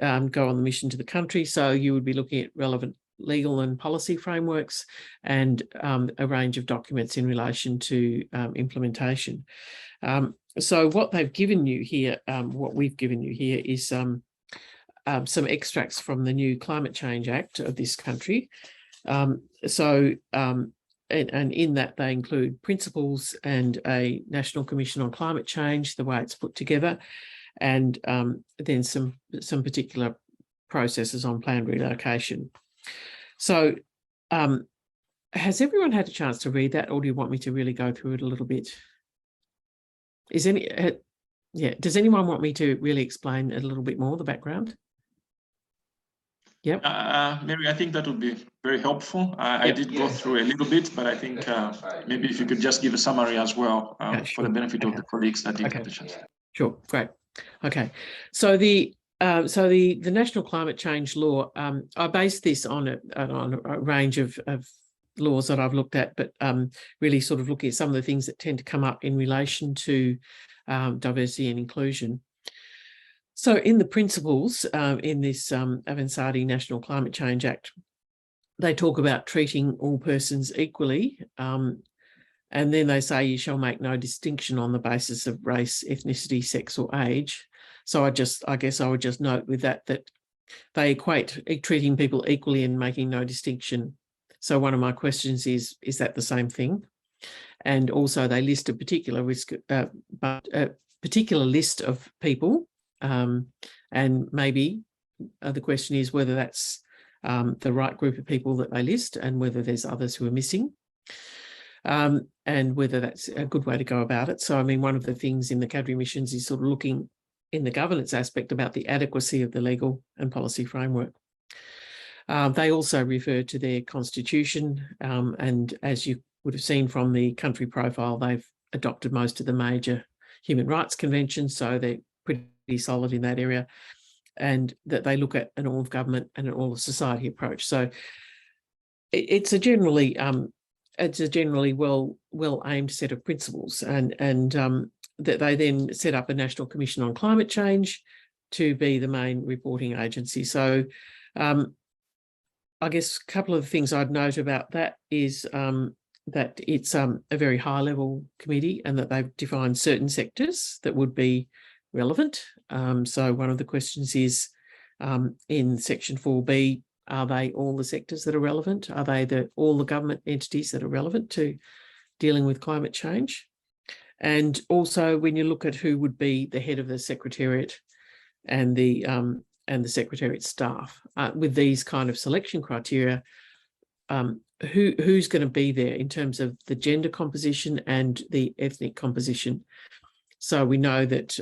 go on the mission to the country, so you would be looking at relevant legal and policy frameworks and a range of documents in relation to implementation. So what they've given you here, what we've given you here is some extracts from the new Climate Change Act of this country. And in that they include principles and a National Commission on Climate Change, the way it's put together, and then some particular processes on planned relocation. So has everyone had a chance to read that, or do you want me to really go through it a little bit? Does anyone want me to really explain a little bit more the background? Yep. Mary, I think that would be very helpful. I did go through a little bit, but I think maybe if you could just give a summary as well for the benefit of the colleagues that didn't have the chance. Sure, great. Okay, so the So the National Climate Change Law, I based this on a range of laws that I've looked at, but really sort of looking at some of the things that tend to come up in relation to diversity and inclusion. So in the principles in this Avanzati National Climate Change Act, they talk about treating all persons equally, and then they say you shall make no distinction on the basis of race, ethnicity, sex or age. So I guess I would just note with that they equate treating people equally and making no distinction. So one of my questions is that the same thing? And also they list a particular risk, a particular list of people, and maybe the question is whether that's the right group of people that they list and whether there's others who are missing, and whether that's a good way to go about it. So, I mean, one of the things in the CADRI missions is sort of looking in the governance aspect about the adequacy of the legal and policy framework. They also refer to their constitution, and as you would have seen from the country profile, they've adopted most of the major human rights conventions, so they're pretty solid in that area, and that they look at an all of government and an all of society approach. So it's a generally well aimed set of principles, and that they then set up a National Commission on Climate Change to be the main reporting agency. So I guess a couple of things I'd note about that is that it's a very high level committee and that they've defined certain sectors that would be relevant. So one of the questions is in section 4B, are they all the sectors that are relevant? Are they all the government entities that are relevant to dealing with climate change? And also when you look at who would be the head of the Secretariat and the Secretariat staff, with these kind of selection criteria, who's going to be there in terms of the gender composition and the ethnic composition. So we know that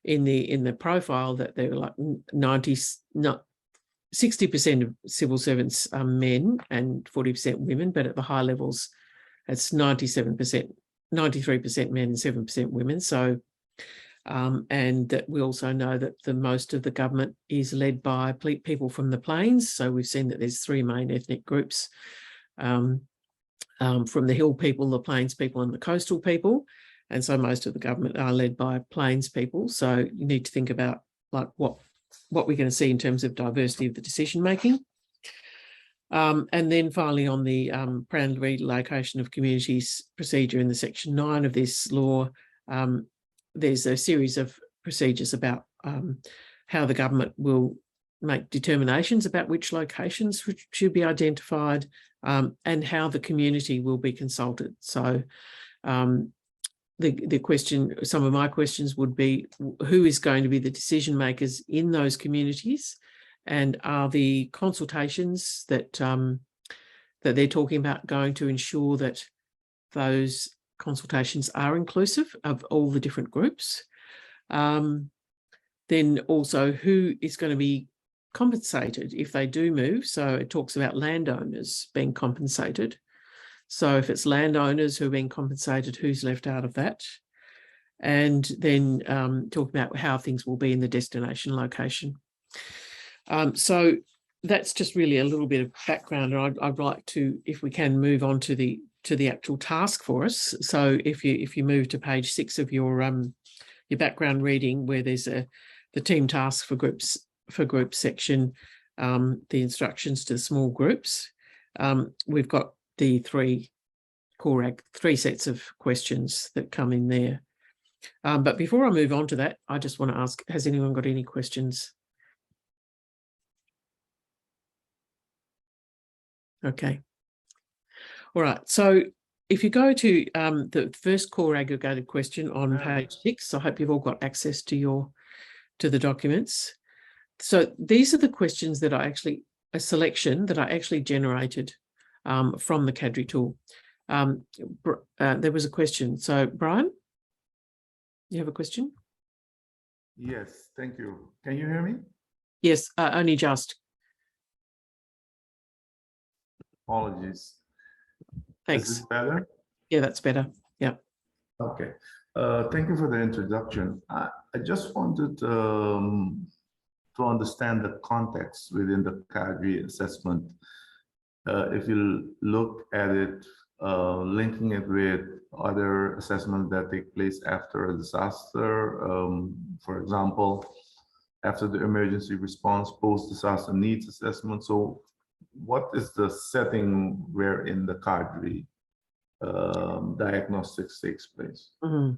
in the profile that there were like 60% of civil servants are men and 40% women, but at the high levels, it's 93% men and 7% women. So, and that we also know that the most of the government is led by people from the plains. So we've seen that there's three main ethnic groups, from the hill people, the plains people and the coastal people. And so most of the government are led by plains people. So you need to think about like what we're going to see in terms of diversity of the decision making. And then finally on the planned relocation of communities procedure in the section 9 of this law, there's a series of procedures about how the government will make determinations about which locations should be identified, and how the community will be consulted. So the question, some of my questions would be, who is going to be the decision makers in those communities, and are the consultations that that they're talking about going to ensure that those consultations are inclusive of all the different groups? Then also, who is going to be compensated if they do move? So it talks about landowners being compensated. So if it's landowners who are being compensated, who's left out of that? And then talk about how things will be in the destination location. So that's just really a little bit of background, and I'd like to, if we can, move on to the actual task for us. So if you move to page 6 of your background reading, where there's the team task for groups section, the instructions to small groups, we've got the three sets of questions that come in there. But before I move on to that, I just want to ask, has anyone got any questions? Okay. All right. So if you go to the first core aggregated question on page 6, I hope you've all got access to the documents. So these are the questions that a selection that I actually generated from the CADRI tool. There was a question. So Brian, you have a question? Yes, thank you. Can you hear me? Yes, only just. Apologies. Thanks. Is this better? Yeah, that's better. Yeah. Okay. Thank you for the introduction. I just wanted to understand the context within the CADRI assessment. If you look at it, linking it with other assessments that take place after a disaster, for example, after the emergency response, post-disaster needs assessment. So what is the setting wherein the CADRI diagnostics takes place? Mm-hmm.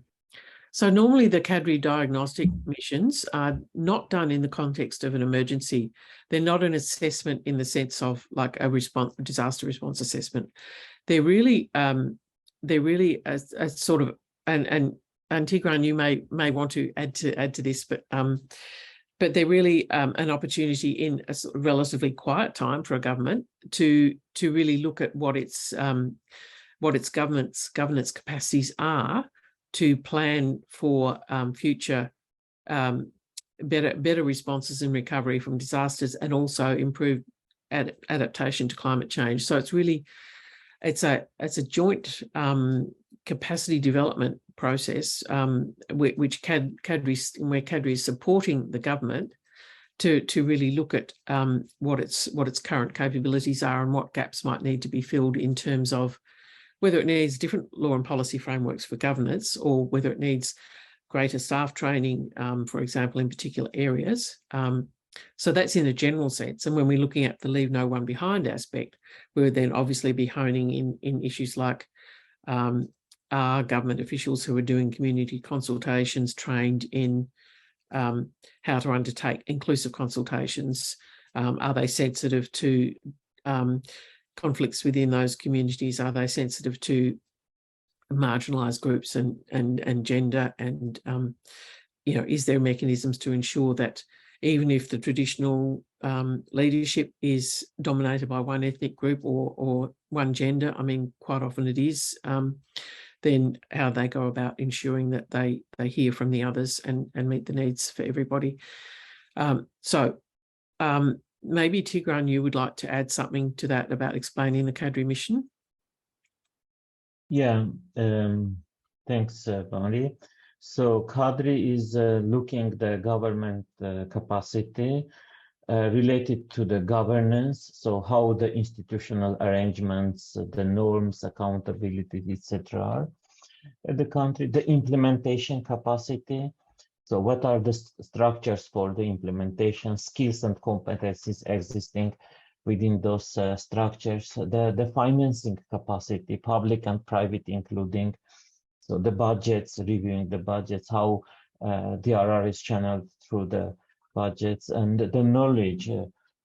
So normally the CADRI diagnostic missions are not done in the context of an emergency. They're not an assessment in the sense of like a disaster response assessment. They're really a sort of, and Tigran, you may want to add to this, but they're really an opportunity in a relatively quiet time for a government to really look at what its governance capacities are to plan for future better responses and recovery from disasters, and also improved adaptation to climate change. So it's really it's a joint capacity development process, which CADRI is supporting the government to really look at what its current capabilities are and what gaps might need to be filled in terms of whether it needs different law and policy frameworks for governance, or whether it needs greater staff training, for example, in particular areas. So that's in a general sense. And when we're looking at the leave no one behind aspect, we would then obviously be honing in issues like are government officials who are doing community consultations trained in how to undertake inclusive consultations? Are they sensitive to conflicts within those communities? Are they sensitive to marginalised groups and gender? And is there mechanisms to ensure that even if the traditional leadership is dominated by one ethnic group or one gender, I mean, quite often it is, then how they go about ensuring that they hear from the others and meet the needs for everybody. Maybe Tigran, you would like to add something to that about explaining the CADRI mission? Yeah, thanks, Bonnie. So CADRI is looking the government capacity related to the governance, so how the institutional arrangements, the norms, accountability, etc. are at the country, the implementation capacity. So what are the structures for the implementation, skills and competencies existing within those structures, the financing capacity, public and private including, so the budgets, reviewing the budgets, how DRR is channeled through the budgets, and the knowledge,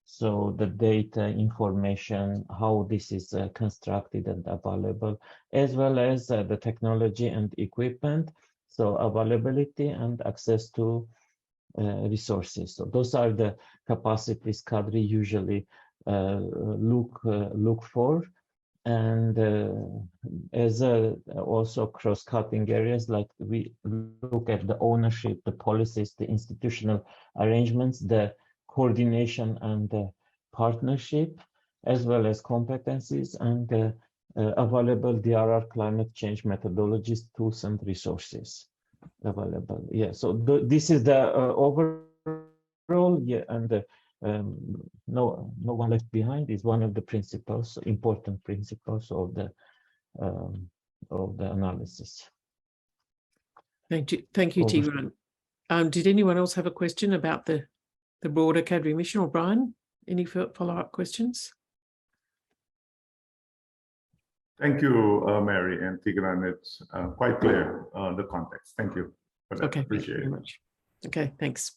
so the data, information, how this is constructed and available, as well as the technology and equipment, so availability and access to resources. So those are the capacities CADRI usually look for. And as also cross-cutting areas, like we look at the ownership, the policies, the institutional arrangements, the coordination and the partnership, as well as competencies and available DRR climate change methodologies, tools and resources available. Yeah, so this is the overall, yeah, and no one left behind is one of the principles, important principles of the analysis. Thank you, Tigran. Did anyone else have a question about the broader CADRI mission, or Brian? Any follow-up questions? Thank you, Mary and Tigran. It's quite clear the context. Thank you for that. Okay, appreciate thank you it. very much. Okay, thanks.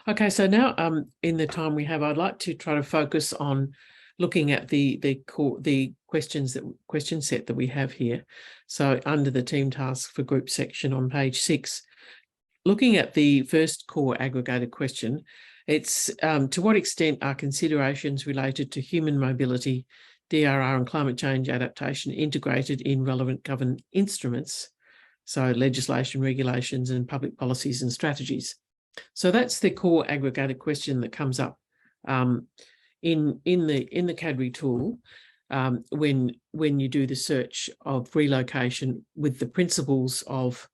Okay, so now in the time we have, I'd like to try to focus on looking at the question set that we have here. So under the team task for group section on page 6, looking at the first core aggregated question, it's to what extent are considerations related to human mobility, DRR and climate change adaptation integrated in relevant government instruments, so legislation, regulations and public policies and strategies. So that's the core aggregated question that comes up in the CADRI tool when you do the search of relocation with the principles of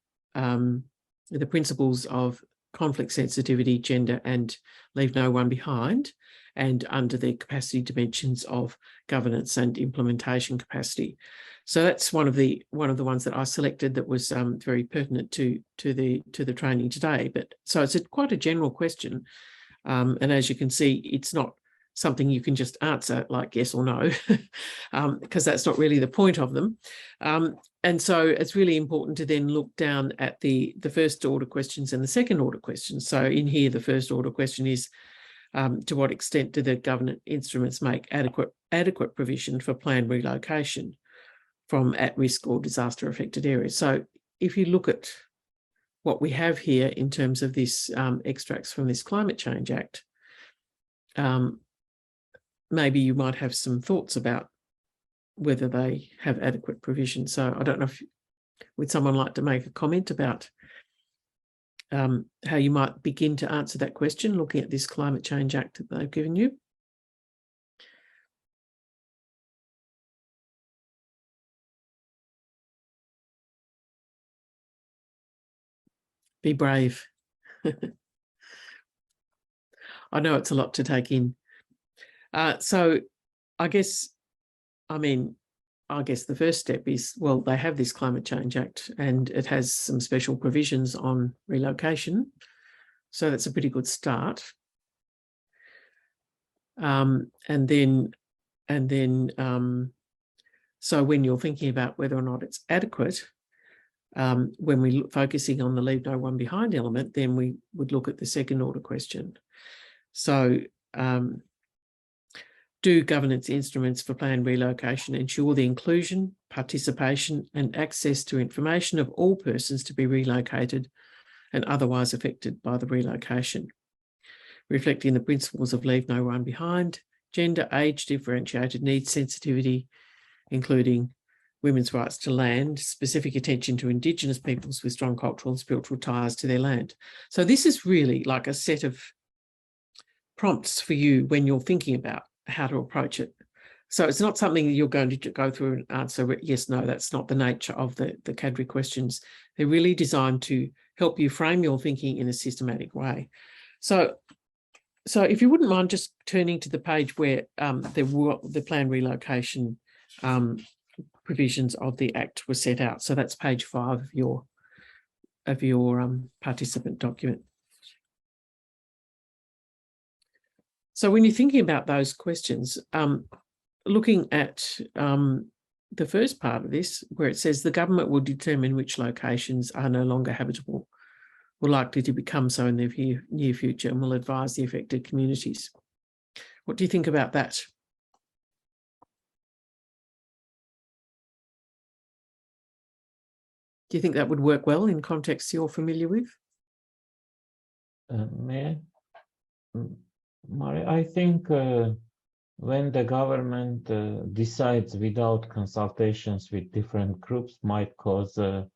conflict sensitivity, gender, and leave no one behind, and under the capacity dimensions of governance and implementation capacity. So that's one of the ones that I selected that was very pertinent to the training today. But so it's quite a general question, and as you can see, it's not something you can just answer like yes or no, because that's not really the point of them. And so it's really important to then look down at the first order questions and the second order questions. So in here, the first order question is, to what extent do the governance instruments make adequate provision for planned relocation from at-risk or disaster-affected areas? So if you look at what we have here in terms of this extracts from this Climate Change Act, maybe you might have some thoughts about whether they have adequate provision. So I don't know if would someone like to make a comment about how you might begin to answer that question, looking at this Climate Change Act that they've given you. Be brave. I know it's a lot to take in. So I guess the first step is, well, they have this Climate Change Act and it has some special provisions on relocation. So that's a pretty good start. And then, so when you're thinking about whether or not it's adequate, when we're focusing on the leave no one behind element, then we would look at the second order question. So, do governance instruments for planned relocation ensure the inclusion, participation, and access to information of all persons to be relocated and otherwise affected by the relocation, reflecting the principles of leave no one behind, gender, age, differentiated needs sensitivity, including women's rights to land, specific attention to Indigenous peoples with strong cultural and spiritual ties to their land. So this is really like a set of prompts for you when you're thinking about how to approach it. So it's not something you're going to go through and answer yes, no, that's not the nature of the CADRI questions. They're really designed to help you frame your thinking in a systematic way. So if you wouldn't mind just turning to the page where the planned relocation provisions of the Act were set out. So that's page 5 of your participant document. So when you're thinking about those questions, looking at the first part of this, where it says the government will determine which locations are no longer habitable or likely to become so in the near future and will advise the affected communities. What do you think about that? Do you think that would work well in contexts you're familiar with? May I? Mari, I think when the government decides without consultations with different groups might cause a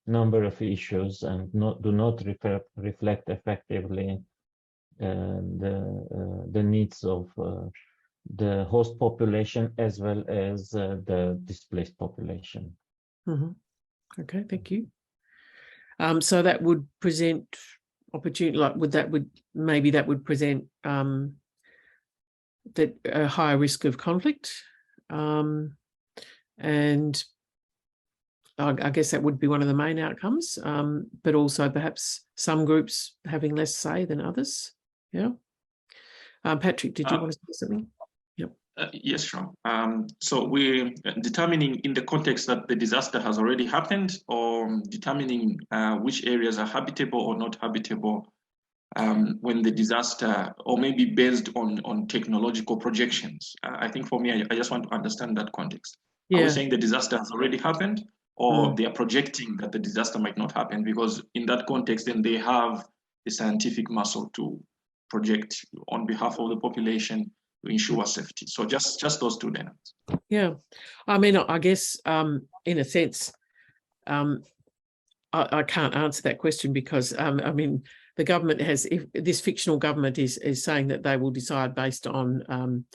number of issues and do not reflect effectively the needs of the host population as well as the displaced population. Mm-hmm. Okay, thank you. So that would present opportunity, like maybe that would present that a higher risk of conflict, and I guess that would be one of the main outcomes, but also perhaps some groups having less say than others. Yeah. Patrick, did you want to say something? Yep. Yes, sure. So we're determining in the context that the disaster has already happened, or determining which areas are habitable or not habitable when the disaster, or maybe based on technological projections. I think for me, I just want to understand that context. Yeah. Are we saying the disaster has already happened, or they are projecting that the disaster might not happen? Because in that context, then they have the scientific muscle to project on behalf of the population to ensure safety. So just those two dynamics. Yeah, I mean, I guess in a sense, I can't answer that question because I mean, the government has, if this fictional government is saying that they will decide based on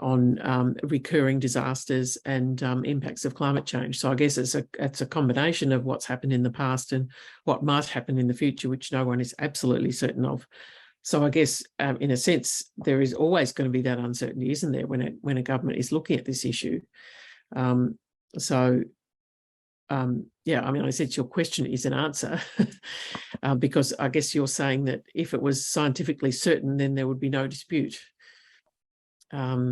recurring disasters and impacts of climate change. So I guess it's a combination of what's happened in the past and what might happen in the future, which no one is absolutely certain of. So I guess in a sense, there is always going to be that uncertainty, isn't there, when a government is looking at this issue. Yeah, I mean, I said your question is an answer because I guess you're saying that if it was scientifically certain, then there would be no dispute. Yeah,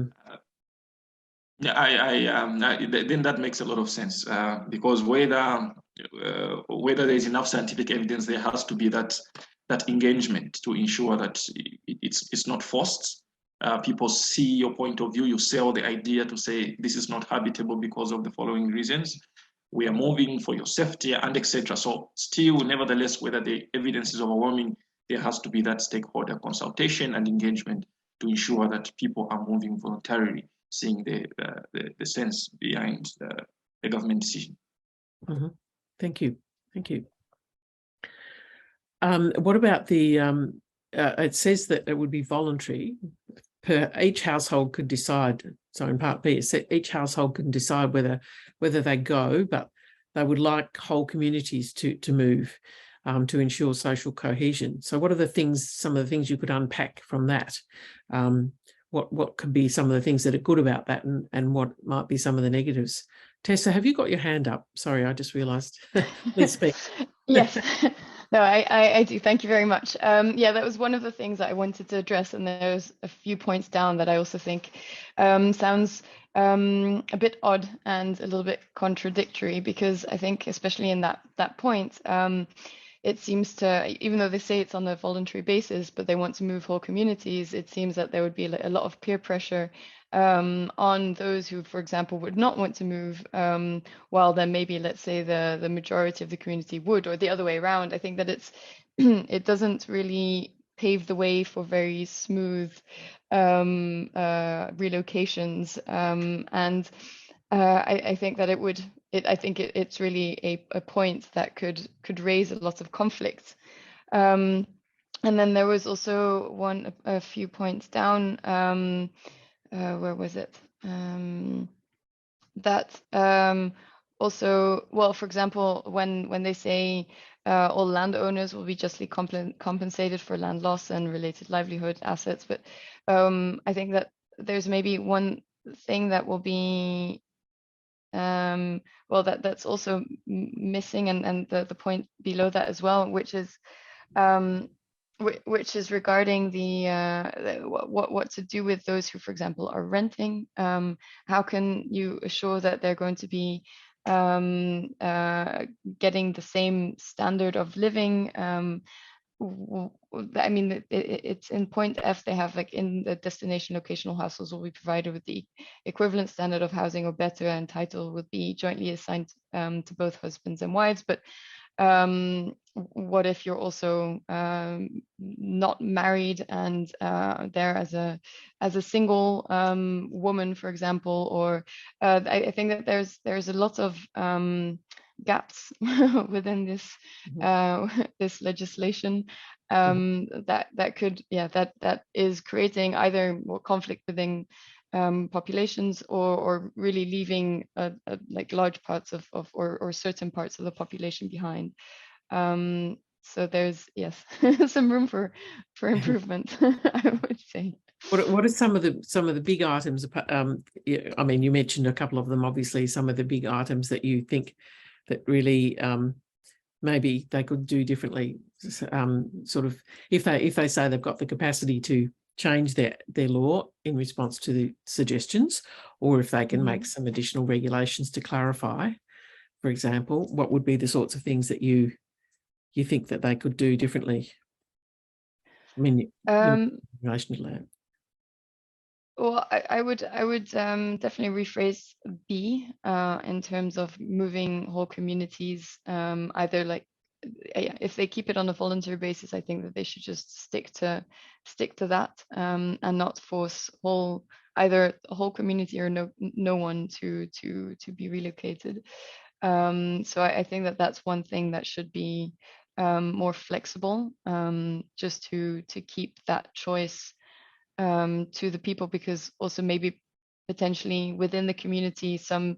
then that makes a lot of sense because whether there is enough scientific evidence, there has to be that engagement to ensure that it's not forced. People see your point of view, you sell the idea to say this is not habitable because of the following reasons. We are moving for your safety and etc. So still, nevertheless, whether the evidence is overwhelming, there has to be that stakeholder consultation and engagement to ensure that people are moving voluntarily, seeing the sense behind the government decision. Mm-hmm. Thank you. Thank you. What about the, it says that it would be voluntary. Each household could decide, so in part B, it said each household can decide whether they go, but they would like whole communities to move to ensure social cohesion. So what are some of the things you could unpack from that? What could be some of the things that are good about that and what might be some of the negatives? Tessa, have you got your hand up? Sorry, I just realised. Please speak. Yes. No, I do. Thank you very much. Yeah, that was one of the things that I wanted to address, and there's a few points down that I also think sounds a bit odd and a little bit contradictory, because I think especially in that point, it seems to, even though they say it's on a voluntary basis, but they want to move whole communities, it seems that there would be a lot of peer pressure on those who, for example, would not want to move, while then maybe, let's say, the majority of the community would, or the other way around. I think that it doesn't really pave the way for very smooth relocations, and I think that it's really a point that could raise a lot of conflict. And then there was also a few points down. Where was it? That also, well, for example, when they say all landowners will be justly compensated for land loss and related livelihood assets, but I think that there's maybe one thing that will be well, that's also missing, and the point below that as well, which is regarding what to do with those who, for example, are renting. How can you assure that they're going to be getting the same standard of living? I mean, it's in point F, they have, like, in the destination locational households will be provided with the equivalent standard of housing or better, and title would be jointly assigned to both husbands and wives. But what if you're also not married and there as a single woman, for example? Or I think that there's a lot of gaps within this this legislation that could, that is creating either more conflict within populations, or really leaving like large parts of or certain parts of the population behind. So there's, yes, some room for improvement, I would say. What are some of the big items? I mean, you mentioned a couple of them, obviously, some of the big items that you think that really maybe they could do differently, sort of, if they say they've got the capacity to change their law in response to the suggestions, or if they can make some additional regulations to clarify, for example, what would be the sorts of things that you think that they could do differently? I mean, in relation to that. Well, I would definitely rephrase B in terms of moving whole communities. Either, like, if they keep it on a voluntary basis, I think that they should just stick to that, and not force either a whole community or no one to be relocated. So I think that that's one thing that should be more flexible, just to keep that choice to the people, because also maybe potentially within the community, some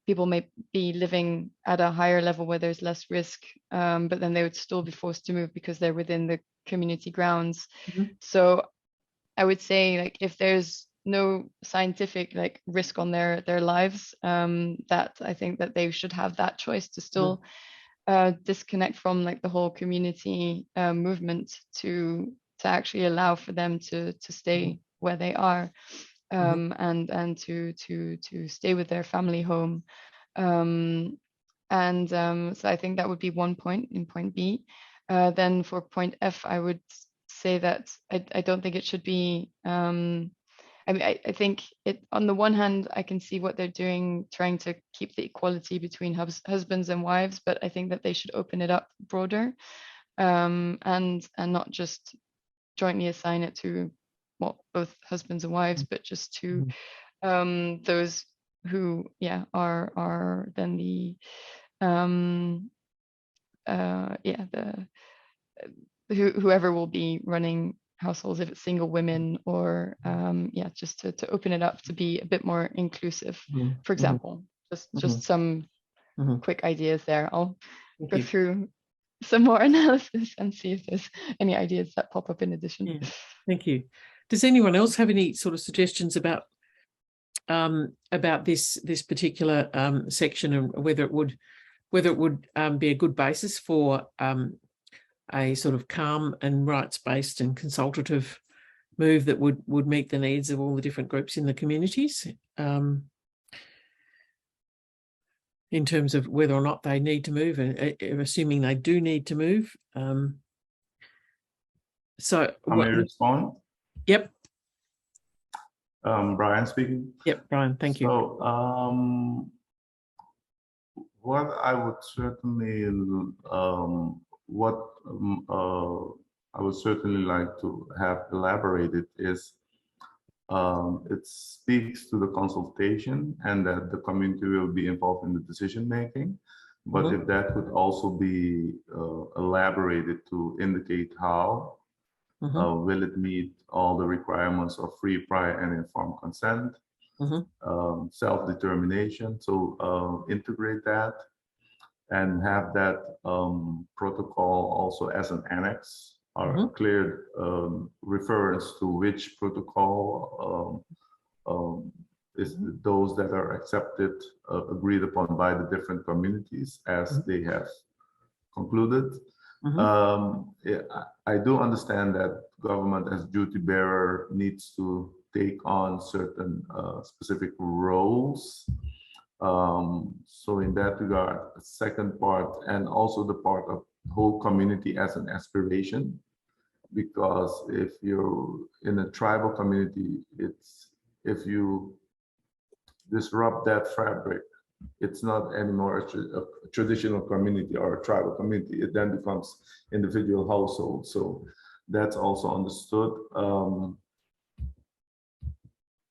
people may be living at a higher level where there's less risk, but then they would still be forced to move because they're within the community grounds. So I would say, like, if there's no scientific like risk on their lives, that I think that they should have that choice to still disconnect from like the whole community movement to actually allow for them to stay where they are, and to stay with their family home. So I think that would be one point in point B. Then for point F, I would say that I don't think it should be. I mean, I think it, on the one hand, I can see what they're doing, trying to keep the equality between husbands and wives, but I think that they should open it up broader, and not just jointly assign it to, well, both husbands and wives, but just to those who, are then the whoever will be running households, if it's single women, or just to open it up to be a bit more inclusive. For example, just some quick ideas there. I'll go through some more analysis and see if there's any ideas that pop up in addition. Yeah. Thank you. Does anyone else have any sort of suggestions about this particular section, and whether it would be a good basis for a sort of calm and rights-based and consultative move that would meet the needs of all the different groups in the communities, in terms of whether or not they need to move, and assuming they do need to move. So I may respond? Yep. Brian speaking. Yep, Brian, thank you. So what I would certainly like to have elaborated is, it speaks to the consultation and that the community will be involved in the decision making. But if that could also be elaborated to indicate how, will it meet all the requirements of free, prior, and informed consent, self-determination. So integrate that and have that protocol also as an annex, or clear reference to which protocol is those that are accepted, agreed upon by the different communities as they have concluded. I do understand that government as duty bearer needs to take on certain specific roles. So in that regard, the second part, and also the part of whole community as an aspiration, because if you're in a tribal community, if you disrupt that fabric, it's not anymore a traditional community or a tribal community. It then becomes individual households. So that's also understood.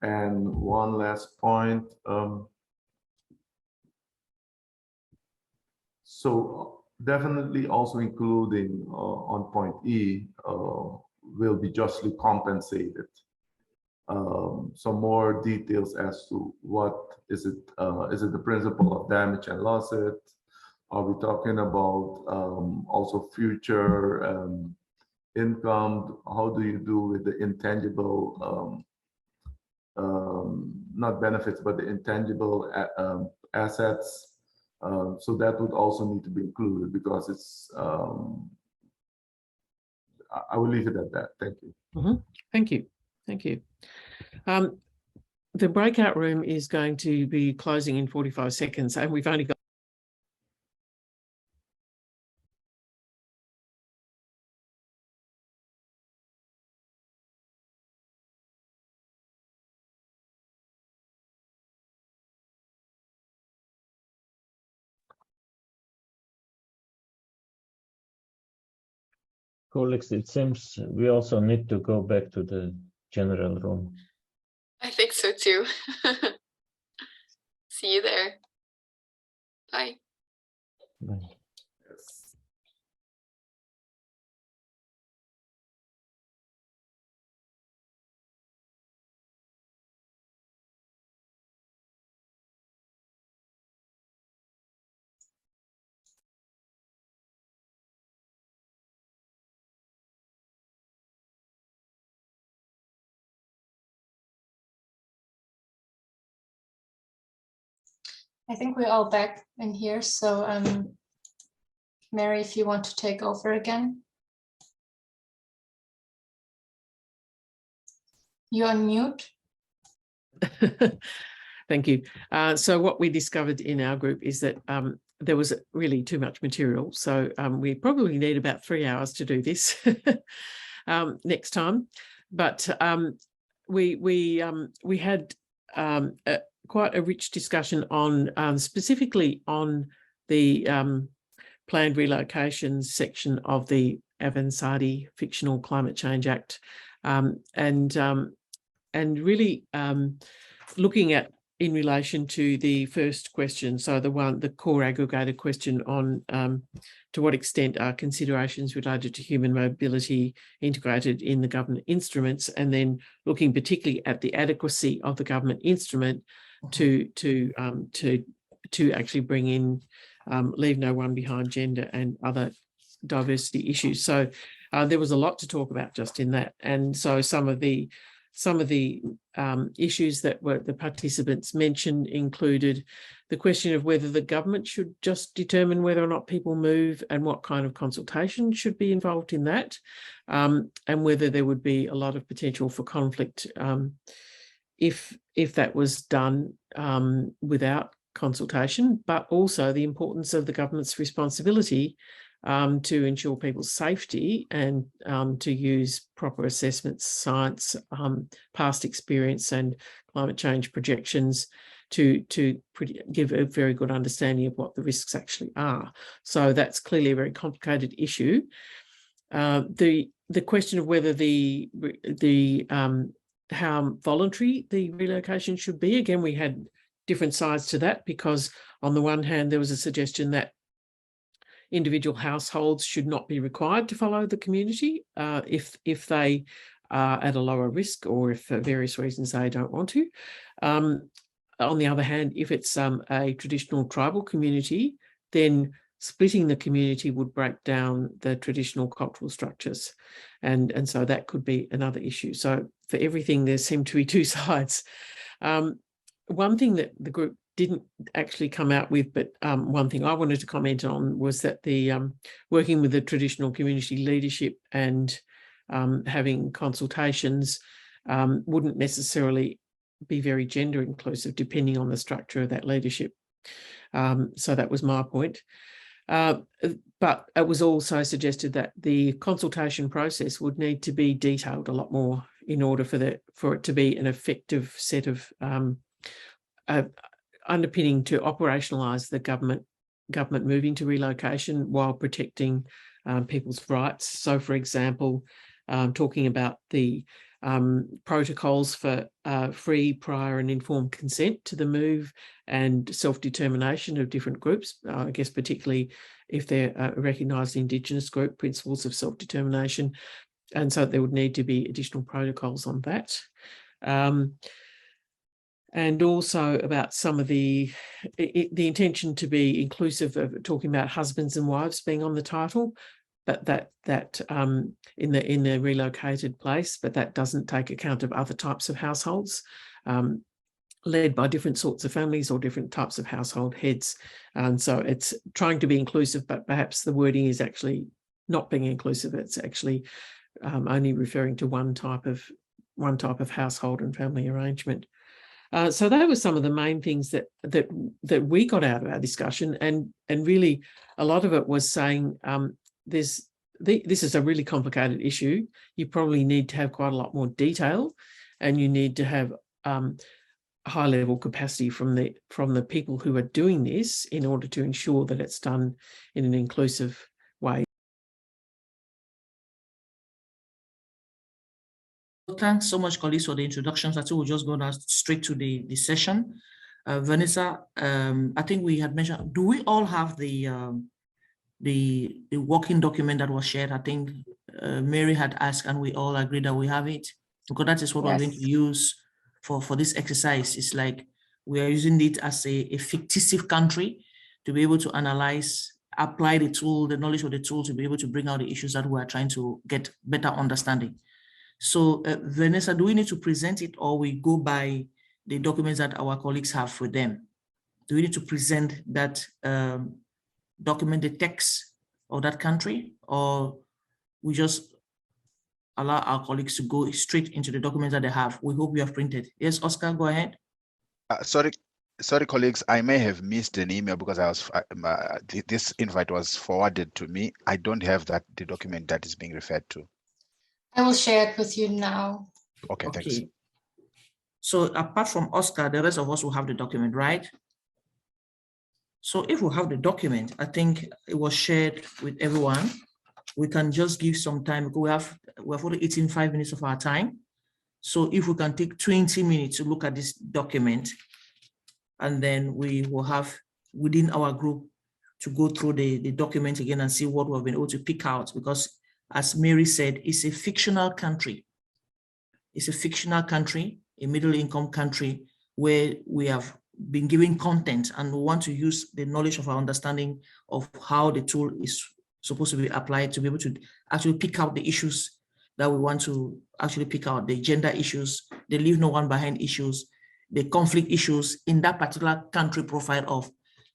And one last point. So definitely also including on point E, will be justly compensated. Some more details as to what is it? Is it the principle of damage and loss? Are we talking about also future income? How do you do with the intangible, not benefits, but the intangible assets? So that would also need to be included, because it's, I will leave it at that. Thank you. Thank you. Thank you. The breakout room is going to be closing in 45 seconds, and we've only got colleagues, it seems we also need to go back to the general room. I think so too. See you there. Bye. Bye. I think we're all back in here. So Mary, if you want to take over again. You're on mute. Thank you. So what we discovered in our group is that there was really too much material. So we probably need about 3 hours to do this next time. But we had quite a rich discussion on specifically on the planned relocations section of the Avansati Fictional Climate Change Act, and really looking at in relation to the first question, so the core aggregated question on to what extent are considerations related to human mobility integrated in the government instruments, and then looking particularly at the adequacy of the government instrument to actually bring in leave no one behind gender and other diversity issues. So there was a lot to talk about just in that, and so some of the issues that the participants mentioned included the question of whether the government should just determine whether or not people move and what kind of consultation should be involved in that, and whether there would be a lot of potential for conflict if that was done without consultation, but also the importance of the government's responsibility to ensure people's safety and to use proper assessments, science, past experience and climate change projections to give a very good understanding of what the risks actually are. So that's clearly a very complicated issue. The question of whether how voluntary the relocation should be, again, we had different sides to that, because on the one hand, there was a suggestion that individual households should not be required to follow the community if they are at a lower risk, or if for various reasons they don't want to. On the other hand, if it's a traditional tribal community, then splitting the community would break down the traditional cultural structures. And so that could be another issue. So for everything, there seem to be two sides. One thing that the group didn't actually come out with, but one thing I wanted to comment on was that the working with the traditional community leadership and having consultations wouldn't necessarily be very gender inclusive, depending on the structure of that leadership. So that was my point. But it was also suggested that the consultation process would need to be detailed a lot more in order for it to be an effective set of underpinning to operationalise the government moving to relocation while protecting people's rights. So, for example, talking about the protocols for free, prior and informed consent to the move and self-determination of different groups, I guess particularly if they're recognised Indigenous group, principles of self-determination. And so there would need to be additional protocols on that. And also about some of the intention to be inclusive of talking about husbands and wives being on the title, but that in the relocated place, but that doesn't take account of other types of households led by different sorts of families or different types of household heads. And so it's trying to be inclusive, but perhaps the wording is actually not being inclusive. It's actually only referring to one type of household and family arrangement. So that was some of the main things that we got out of our discussion, and really a lot of it was saying this is a really complicated issue. You probably need to have quite a lot more detail, and you need to have high level capacity from the people who are doing this in order to ensure that it's done in an inclusive way. Thanks so much, colleagues, for the introductions. I think we'll just go now straight to the session. Vanessa, I think we had mentioned, do we all have the working document that was shared? I think Mary had asked, and we all agreed that we have it, because that is what we're going to use for this exercise. It's like we are using it as a fictitious country to be able to analyze, apply the tool, the knowledge of the tool, to be able to bring out the issues that we are trying to get better understanding. So Vanessa, do we need to present it, or we go by the documents that our colleagues have for them? Do we need to present that document, the text of that country, or we just allow our colleagues to go straight into the documents that they have? We hope you have printed. Yes, Oscar, go ahead. Sorry, colleagues, I may have missed an email because this invite was forwarded to me. I don't have the document that is being referred to. I will share it with you now. Okay, thanks. So apart from Oscar, the rest of us will have the document, right? So if we have the document, I think it was shared with everyone. We can just give some time because we have only 5 minutes of our time. So if we can take 20 minutes to look at this document, and then we will have within our group to go through the document again and see what we've been able to pick out, because as Mary said, it's a fictional country. It's a fictional country, a middle income country where we have been given content, and we want to use the knowledge of our understanding of how the tool is supposed to be applied to be able to actually pick out the issues that we want to actually pick out, the gender issues, the leave no one behind issues, the conflict issues in that particular country profile of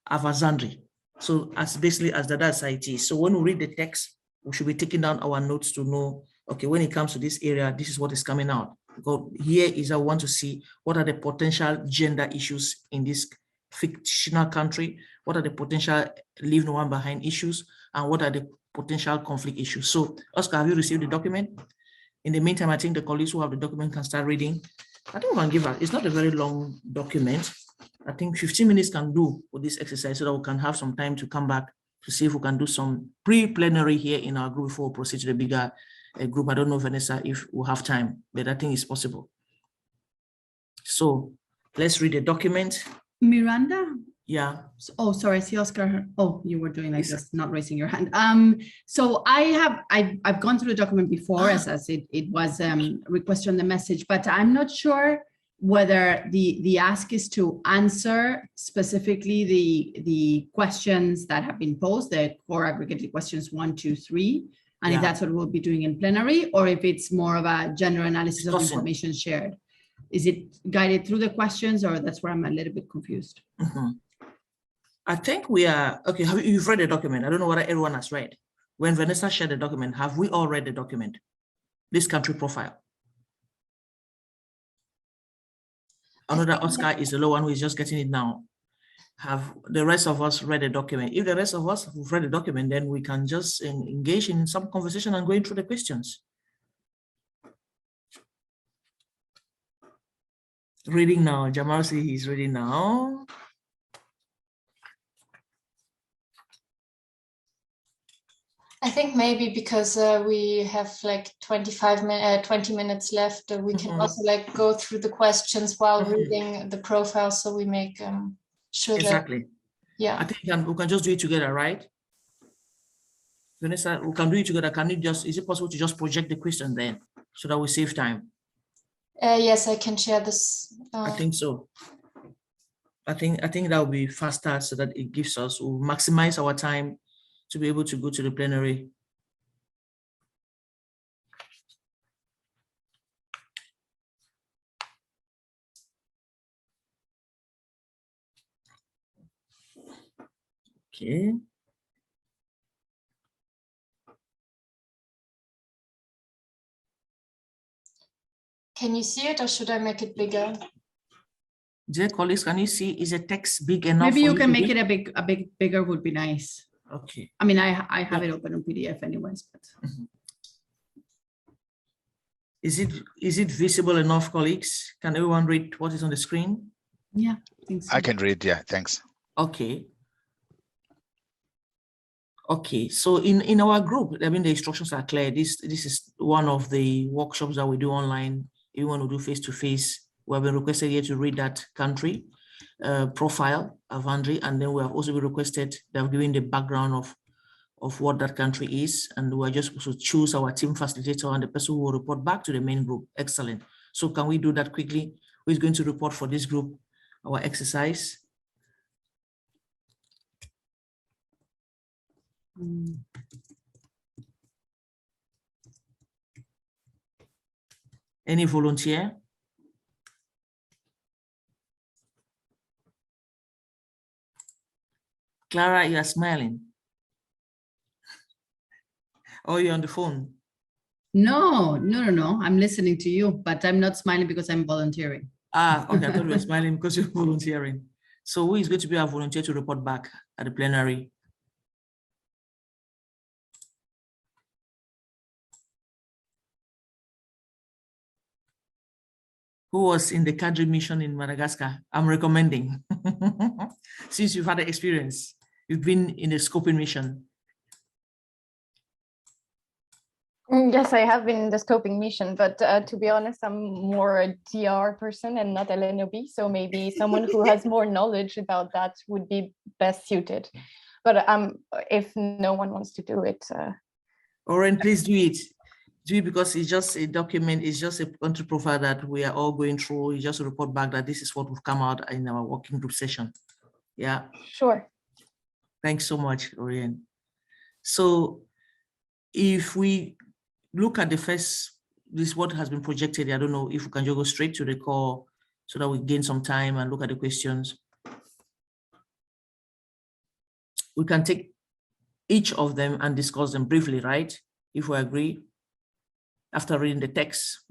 Avazandri. So as basically as that IT. So when we read the text, we should be taking down our notes to know, okay, when it comes to this area, this is what is coming out. Because here is I want to see what are the potential gender issues in this fictional country, what are the potential leave no one behind issues, and what are the potential conflict issues. So Oscar, have you received the document? In the meantime, I think the colleagues who have the document can start reading. I think we can give her, it's not a very long document. I think 15 minutes can do for this exercise so that we can have some time to come back to see if we can do some pre-plenary here in our group before we proceed to the bigger group. I don't know, Vanessa, if we have time, but I think it's possible. So let's read the document. Miranda? Yeah. Oh, sorry, I see Oscar. Oh, you were doing like this, not raising your hand. So I've gone through the document before as it was requested on the message, but I'm not sure whether the ask is to answer specifically the questions that have been posed, the core aggregated questions 1, 2, 3, and if that's what we'll be doing in plenary, or if it's more of a general analysis of information shared. Is it guided through the questions, or that's where I'm a little bit confused? I think we are, okay, you've read the document. I don't know whether everyone has read. When Vanessa shared the document, have we all read the document? This country profile. I know that Oscar is the low one who is just getting it now. Have the rest of us read the document? If the rest of us have read the document, then we can just engage in some conversation and going through the questions. Reading now, Jamal says he's reading now. I think maybe because we have like 20 minutes left, we can also like go through the questions while reading the profile, so we make sure exactly. That, yeah. I think we can just do it together, right? Vanessa, we can do it together. Can you just, is it possible to just project the question then so that we save time? Yes, I can share this. I think so. I think that will be faster so that it gives us, we'll maximize our time to be able to go to the plenary. Okay. Can you see it, or should I make it bigger? Dear colleagues, can you see, is the text big enough? Maybe you can make it a bit bigger would be nice. Okay. I mean, I have it open on PDF anyways, but. Is it visible enough, colleagues? Can everyone read what is on the screen? Yeah, I think so. I can read, yeah, thanks. Okay. Okay, so in our group, I mean, the instructions are clear. This is one of the workshops that we do online. If you want to do face-to-face, we have been requested here to read that country profile, Avandri, and then we have also been requested that we're giving the background of what that country is, and we're just supposed to choose our team facilitator and the person who will report back to the main group. Excellent. So can we do that quickly? Who is going to report for this group, our exercise? Any volunteer? Clara, you are smiling. Oh, you're on the phone. No. I'm listening to you, but I'm not smiling because I'm volunteering. Ah, okay. I thought you were smiling because you're volunteering. So who is going to be our volunteer to report back at the plenary? Who was in the CADRI mission in Madagascar? I'm recommending. Since you've had the experience, you've been in a scoping mission. Yes, I have been in the scoping mission, but to be honest, I'm more a DR person and not LNOB. So maybe someone who has more knowledge about that would be best suited. But if no one wants to do it. Oren, please do it. Do it because it's just a document, it's just a country profile that we are all going through. You just report back that this is what we've come out in our working group session. Yeah. Sure. Thanks so much, Oren. So if we look at the first, this what has been projected. I don't know if we can just go straight to the core so that we gain some time and look at the questions. We can take each of them and discuss them briefly, right? If we agree. After reading the text,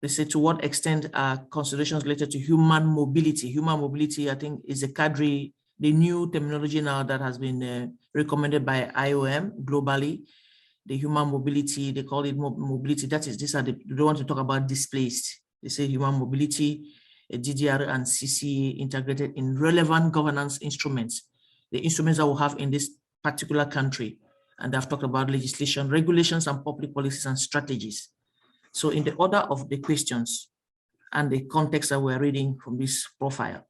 they say, to what extent are considerations related to human mobility? Human mobility, I think, is a CADRI, the new terminology now that has been recommended by IOM globally. The human mobility, they call it mobility. That is, they don't want to talk about displaced. They say human mobility, DRR and CCA integrated in relevant governance instruments, the instruments that we have in this particular country. And I've talked about legislation, regulations, and public policies and strategies. So in the order of the questions and the context that we're reading from this profile,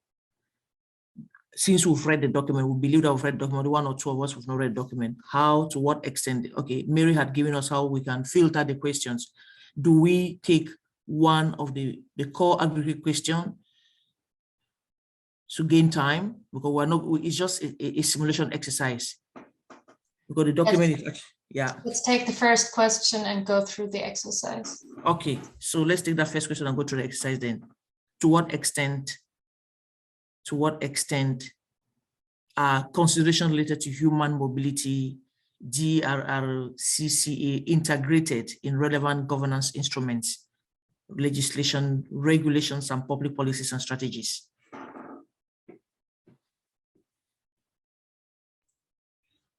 since we've read the document, we believe that we've read the document, one or two of us have not read the document, how, to what extent, okay, Mary had given us how we can filter the questions. Do we take one of the core aggregate question to gain time? Because we're not, it's just a simulation exercise. Because the document is, yeah. Let's take the first question and go through the exercise. Okay, so let's take that first question and go through the exercise then. To what extent are considerations related to human mobility, DRR CCA integrated in relevant governance instruments, legislation, regulations, and public policies and strategies?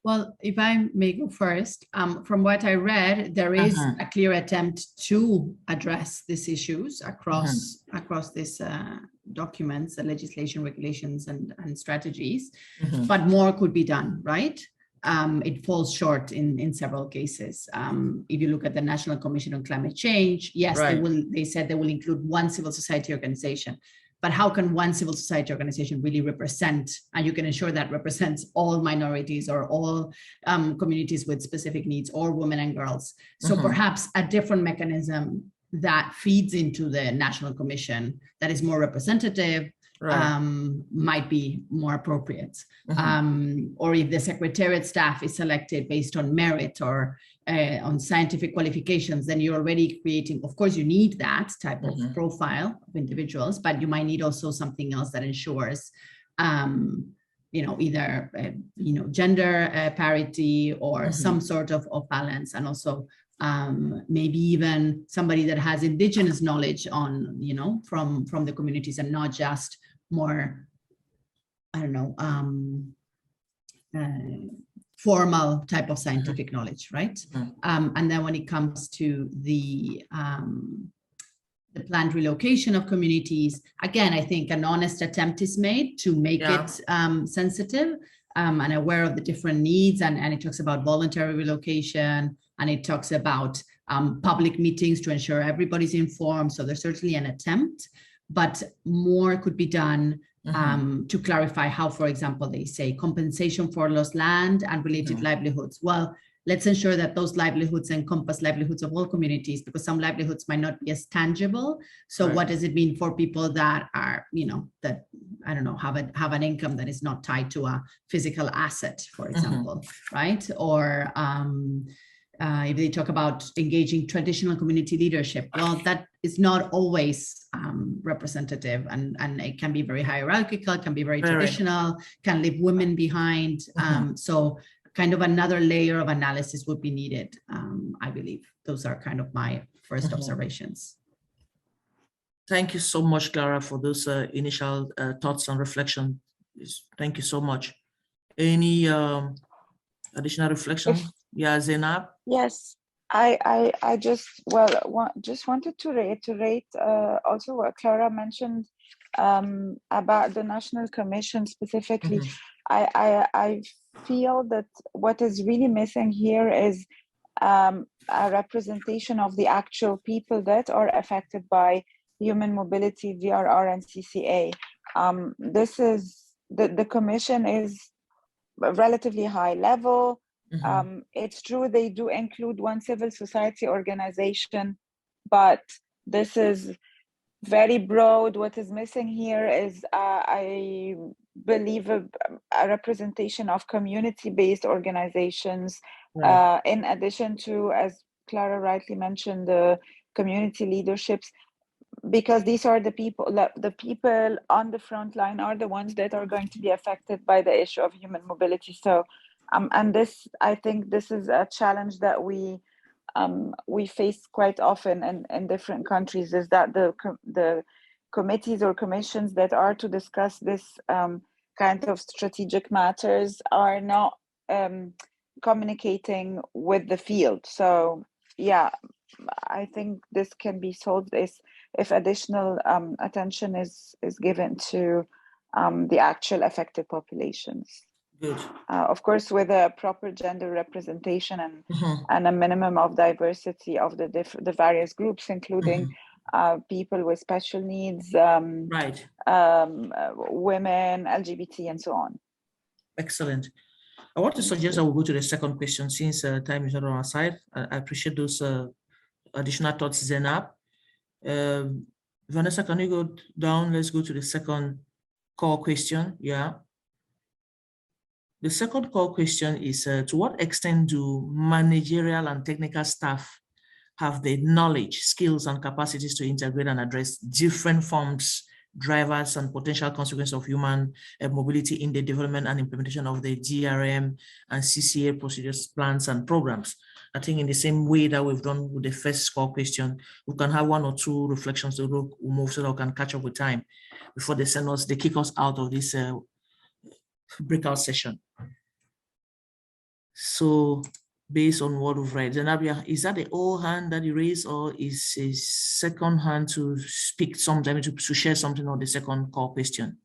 Well, if I may go first, from what I read, there is a clear attempt to address these issues across these documents, legislation, regulations, and strategies, but more could be done, right? It falls short in several cases. If you look at the National Commission on Climate Change, yes, right, they said they will include one civil society organization. But how can one civil society organization really represent, and you can ensure that represents all minorities or all communities with specific needs, or women and girls? So perhaps a different mechanism that feeds into the National Commission that is more representative, right, might be more appropriate. Or if the Secretariat staff is selected based on merit or on scientific qualifications, then you're already creating, of course, you need that type of profile of individuals, but you might need also something else that ensures, either, gender parity or some sort of balance, and also maybe even somebody that has indigenous knowledge on, from the communities, and not just more, I don't know, formal type of scientific knowledge, right? And then when it comes to the planned relocation of communities, again, I think an honest attempt is made to make it sensitive and aware of the different needs, and it talks about voluntary relocation, and it talks about public meetings to ensure everybody's informed. So there's certainly an attempt, but more could be done to clarify how, for example, they say compensation for lost land and related livelihoods. Well, let's ensure that those livelihoods encompass livelihoods of all communities, because some livelihoods might not be as tangible. So what does it mean for people that are, that, I don't know, have an income that is not tied to a physical asset, for example, right? Or if they talk about engaging traditional community leadership, well, that is not always representative, and it can be very hierarchical, can be very traditional, can leave women behind. So kind of another layer of analysis would be needed, I believe. Those are kind of my first observations. Thank you so much, Clara, for those initial thoughts and reflection. Thank you so much. Any additional reflection? Yeah, Zainab? Yes, I just wanted to reiterate also what Clara mentioned about the National Commission specifically. I feel that what is really missing here is a representation of the actual people that are affected by human mobility, DRR and CCA. This is the commission is relatively high level. It's true they do include one civil society organization, but this is very broad. What is missing here is, I believe, a representation of community-based organizations, in addition to, as Clara rightly mentioned, the community leaderships, because these are the people on the front line are the ones that are going to be affected by the issue of human mobility. So, and this, I think this is a challenge that we face quite often in different countries, is that the committees or commissions that are to discuss this kind of strategic matters are not communicating with the field. So yeah, I think this can be solved if additional attention is given to the actual affected populations. Good. Of course, with a proper gender representation and a minimum of diversity of the various groups, including people with special needs, women, LGBT, and so on. Excellent. I want to suggest that we'll go to the second question, since time is not on our side. I appreciate those additional thoughts, Zainab. Vanessa, can you go down? Let's go to the second core question. Yeah. The second core question is, to what extent do managerial and technical staff have the knowledge, skills, and capacities to integrate and address different forms, drivers, and potential consequences of human mobility in the development and implementation of the DRM and CCA procedures, plans, and programs? I think in the same way that we've done with the first core question, we can have one or two reflections to move so that we can catch up with time before they kick us out of this breakout session. So based on what we've read, Zenabia, is that the old hand that you raised, or is a second hand to speak sometime, to share something on the second core question?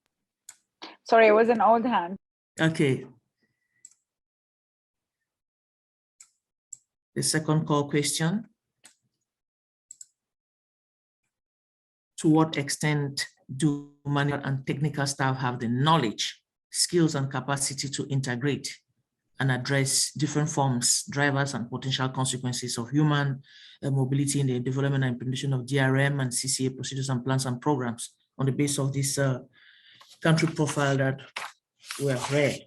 Sorry, it was an old hand. Okay. The second core question: to what extent do manual and technical staff have the knowledge, skills, and capacity to integrate and address different forms, drivers, and potential consequences of human mobility in the development and implementation of DRM and CCA procedures and plans and programs, on the basis of this country profile that we have read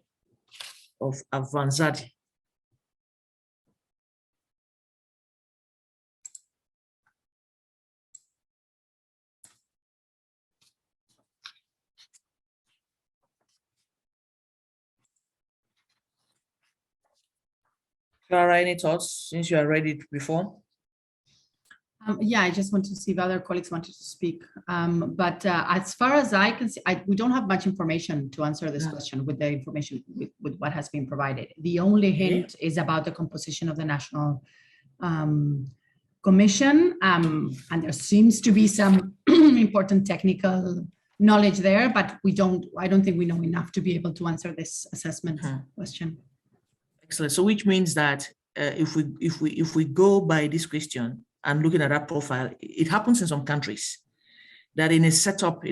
of Avanzadi? Clara, any thoughts, since you are ready before? Yeah, I just want to see if other colleagues wanted to speak. But as far as I can see, we don't have much information to answer this question with the information with what has been provided. The only hint is about the composition of the National Commission, and there seems to be some important technical knowledge there, but I don't think we know enough to be able to answer this assessment question. Excellent. So which means that if we go by this question and looking at that profile, it happens in some countries that in a setup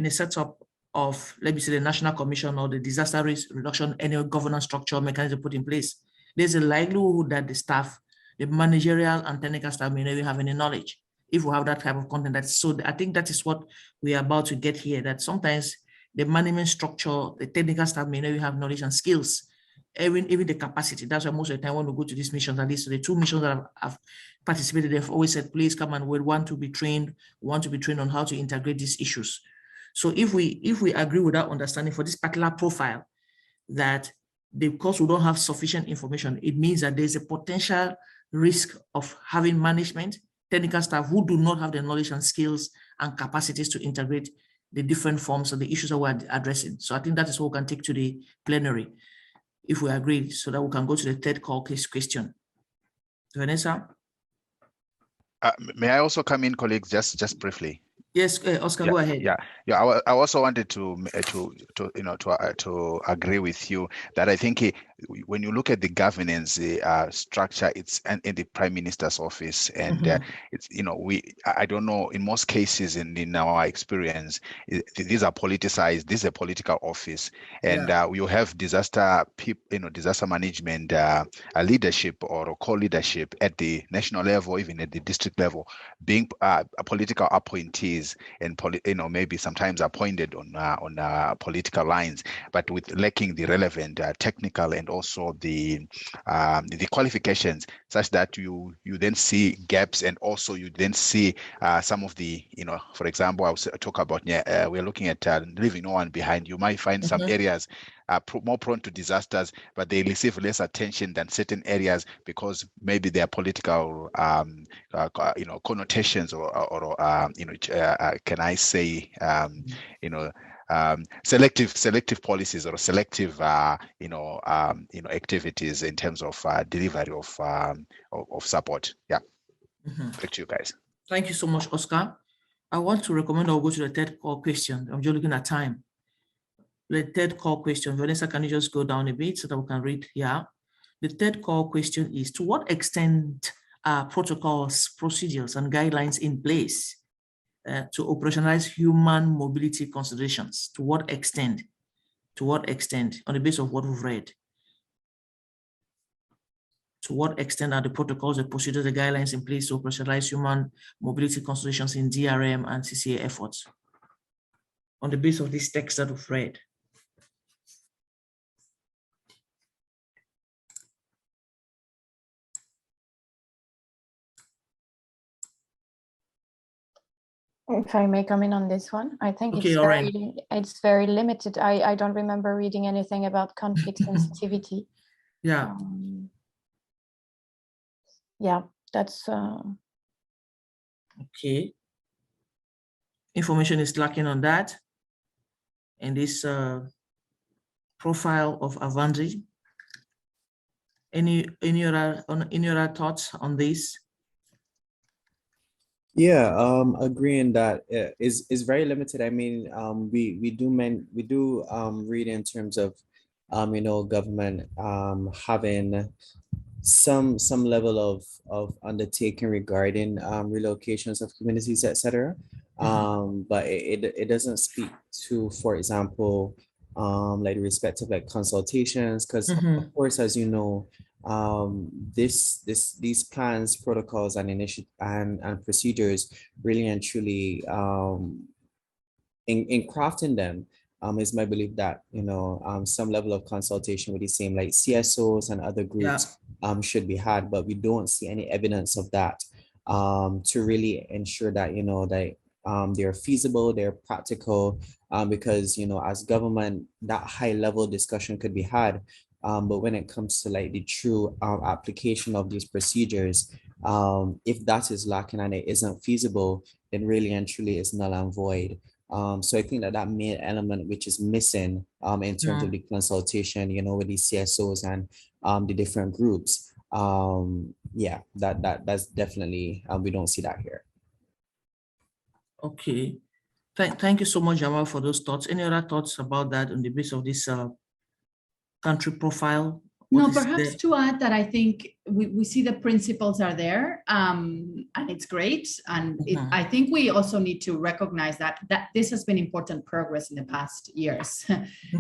of, let me say, the National Commission or the disaster risk reduction, any governance structure mechanism put in place, there's a likelihood that the staff, the managerial and technical staff, may not even have any knowledge if we have that type of content. So I think that is what we are about to get here, that sometimes the management structure, the technical staff may not even have knowledge and skills, even the capacity. That's why most of the time when we go to these missions, at least the two missions that I've participated, they've always said, please come and we want to be trained on how to integrate these issues So if we agree with that understanding for this particular profile, that because we don't have sufficient information, it means that there's a potential risk of having management, technical staff who do not have the knowledge and skills and capacities to integrate the different forms of the issues that we're addressing. So I think that is what we can take to the plenary, if we agree, so that we can go to the third call case question. Vanessa? May I also come in, colleagues, just briefly? Yes, Oscar, go ahead. I also wanted to agree with you that I think when you look at the governance structure, it's in the Prime Minister's office, and it's I don't know, in most cases in our experience, these are politicized. This is a political office, and you have disaster management leadership or co-leadership at the national level, even at the district level, being political appointees and maybe sometimes appointed on political lines, but with lacking the relevant technical and also the qualifications, such that you then see gaps, and also you then see some of the for example, I was talk about we're looking at leaving no one behind. You might find some areas more prone to disasters, but they receive less attention than certain areas because maybe their political connotations or can I say selective policies or selective activities in terms of delivery of support. Back to you guys. Thank you so much, Oscar. I want to recommend I'll go to the third call question. I'm just looking at time. The third call question, Vanessa, can you just go down a bit so that we can read here? The third call question is, to what extent are protocols, procedures, and guidelines in place to operationalize human mobility considerations? To what extent? To what extent, on the basis of what we've read? To what extent are the protocols, the procedures, the guidelines in place to operationalize human mobility considerations in DRM and CCA efforts? On the basis of this text that we've read. If I may come in on this one, I think okay, it's very limited. I don't remember reading anything about conflict sensitivity. Yeah. That's okay. Information is lacking on that. And this profile of Avandri. Any other thoughts on this? Yeah, agreeing that is very limited. I mean, we do read in terms of government having some level of undertaking regarding relocations of communities, etc. But it doesn't speak to, for example, like the respective like consultations, because of course, as you know, these plans, protocols, and initiatives and procedures really and truly in crafting them is my belief that some level of consultation with the same like CSOs and other groups should be had, but we don't see any evidence of that to really ensure that they're feasible, they're practical, because as government, that high level discussion could be had. But when it comes to like the true application of these procedures, if that is lacking and it isn't feasible, then really and truly it's null and void. So I think that main element which is missing in terms of the consultation, with the CSOs and the different groups, that's definitely we don't see that here. Okay, thank you so much, Jamal, for those thoughts. Any other thoughts about that on the basis of this country profile? No, perhaps to add that I think we see the principles are there, and it's great. And I think we also need to recognize that this has been important progress in the past years,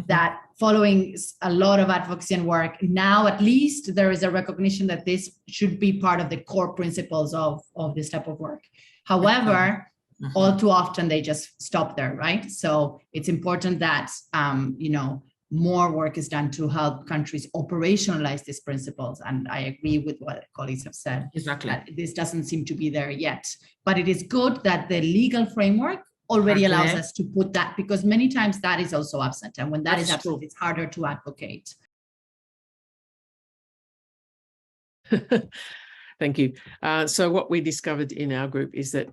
that following a lot of advocacy and work, now at least there is a recognition that this should be part of the core principles of this type of work. However, all too often they just stop there, right? So it's important that, more work is done to help countries operationalize these principles. And I agree with what colleagues have said. Exactly. That this doesn't seem to be there yet. But it is good that the legal framework already allows us to put that, because many times that is also absent. And when that is absent, it's harder to advocate. Thank you. So what we discovered in our group is that